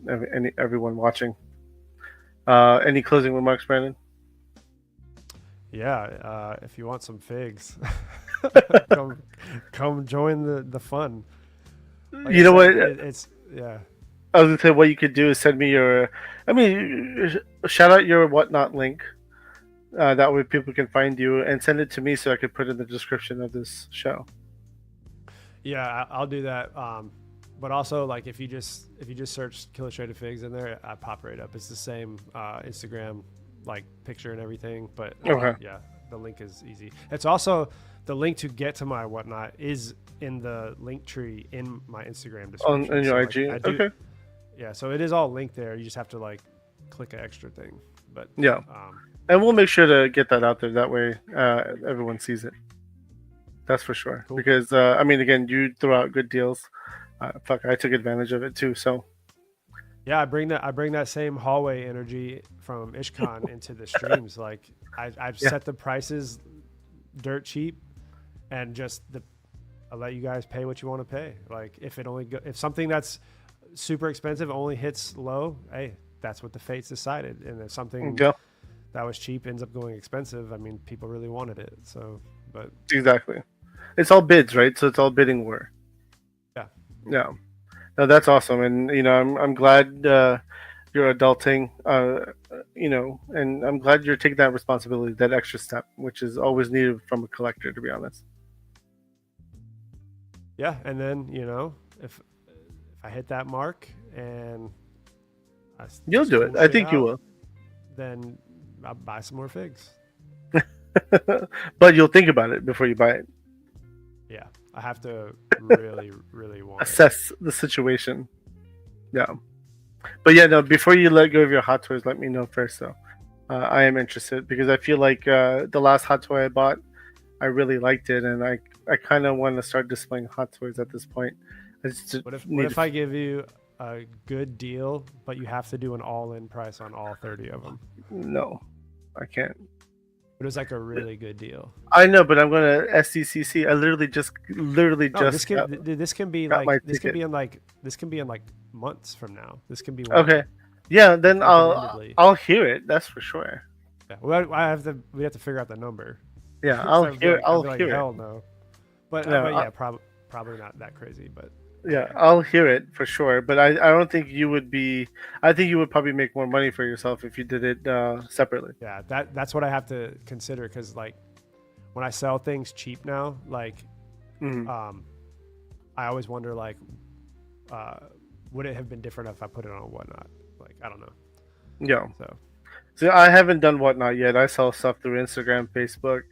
everyone watching. Any closing remarks, Brandon? Yeah, if you want some figs, come join the fun. Like You I know said, what? it's yeah. I was gonna say what you could do is send me your. I mean, shout out your whatnot link. That way people can find you and send it to me so I could put it in the description of this show. Yeah, I'll do that. But also, like, if you just search Killustrated Figs in there, I pop right up. It's the same Instagram like picture and everything. But Okay. yeah, the link is easy. It's also the link to get to my whatnot is in the link tree in my Instagram description. On your So, IG. like, I do, Okay. yeah, so it is all linked there. You just have to like click an extra thing. But Yeah. And we'll make sure to get that out there. That way, everyone sees it. That's for sure. Cool. Because I mean, again, you throw out good deals. I took advantage of it too. So yeah, I bring that same hallway energy from Ishkan into the streams. Like I've set the prices dirt cheap, and just I'll let you guys pay what you want to pay. Like if something that's super expensive only hits low, hey, that's what the fates decided. And if something that was cheap ends up going expensive, I mean, people really wanted it. So, but exactly, it's all bids, right? So it's all bidding war. yeah. Yeah. No, that's awesome, and you know, I'm glad you're adulting, you know, and I'm glad you're taking that responsibility, that extra step, which is always needed from a collector, to be honest. Yeah, and then you know, if I hit that mark and You'll do it. I think you will. Then I'll buy some more figs. But you'll think about it before you buy it. Yeah, I have to really, really want assess the situation. Yeah, but yeah, no. Before you let go of your hot toys, let me know first, though. I am interested because I feel like the last hot toy I bought, I really liked it, and I kind of want to start displaying hot toys at this point. What if I give you a good deal, but you have to do an all-in price on all 30 of them? No, I can't. It was like a really good deal. I know, but I'm gonna SDCC. I literally just this can be in like months from now. This can be okay. Yeah, then I'll hear it. That's for sure. Yeah, well, we have to figure out the number. Yeah, I'll hear it. Hell no. But yeah, probably not that crazy, but yeah, I'll hear it for sure. But I don't think you would be. I think you would probably make more money for yourself if you did it separately. Yeah, that's what I have to consider, because like when I sell things cheap now, like I always wonder like would it have been different if I put it on Whatnot? Like I don't know. Yeah. So I haven't done Whatnot yet. I sell stuff through Instagram, Facebook.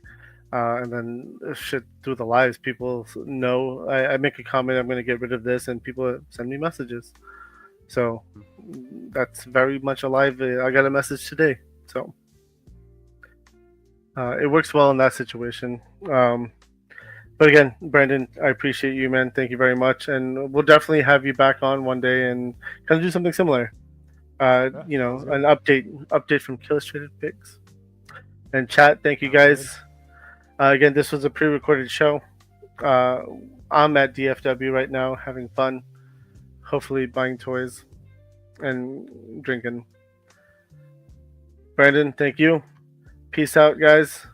And then shit through the lives, people know I make a comment, I'm going to get rid of this, and people send me messages. So that's very much alive. I got a message today. So it works well in that situation. But again, Brandon, I appreciate you, man. Thank you very much. And we'll definitely have you back on one day and kind of do something similar. You know, an update from Killustrated Figs. And chat, thank you guys. Again, this was a pre-recorded show. I'm at DFW right now, having fun, hopefully buying toys and drinking. Brandon, thank you. Peace out, guys.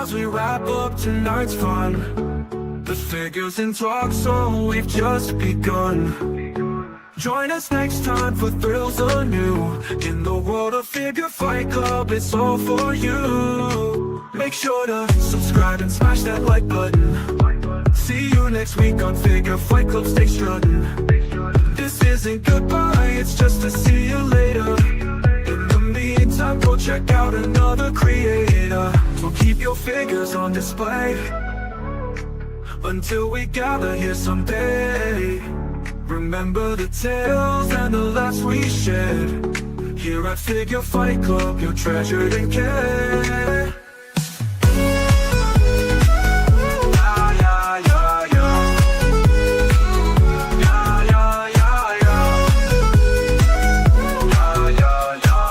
As we wrap up tonight's fun, the figures in talk, so we've just begun. Join us next time for thrills anew. In the world of Figure Fight Club, it's all for you. Make sure to subscribe and smash that like button. See you next week on Figure Fight Club, stay strutting. This isn't goodbye, it's just to see you later. In the meantime, go check out another creator. So keep your figures on display until we gather here someday. Remember the tales and the laughs we shared. Here at Figure Fight Club, you're treasured and cared.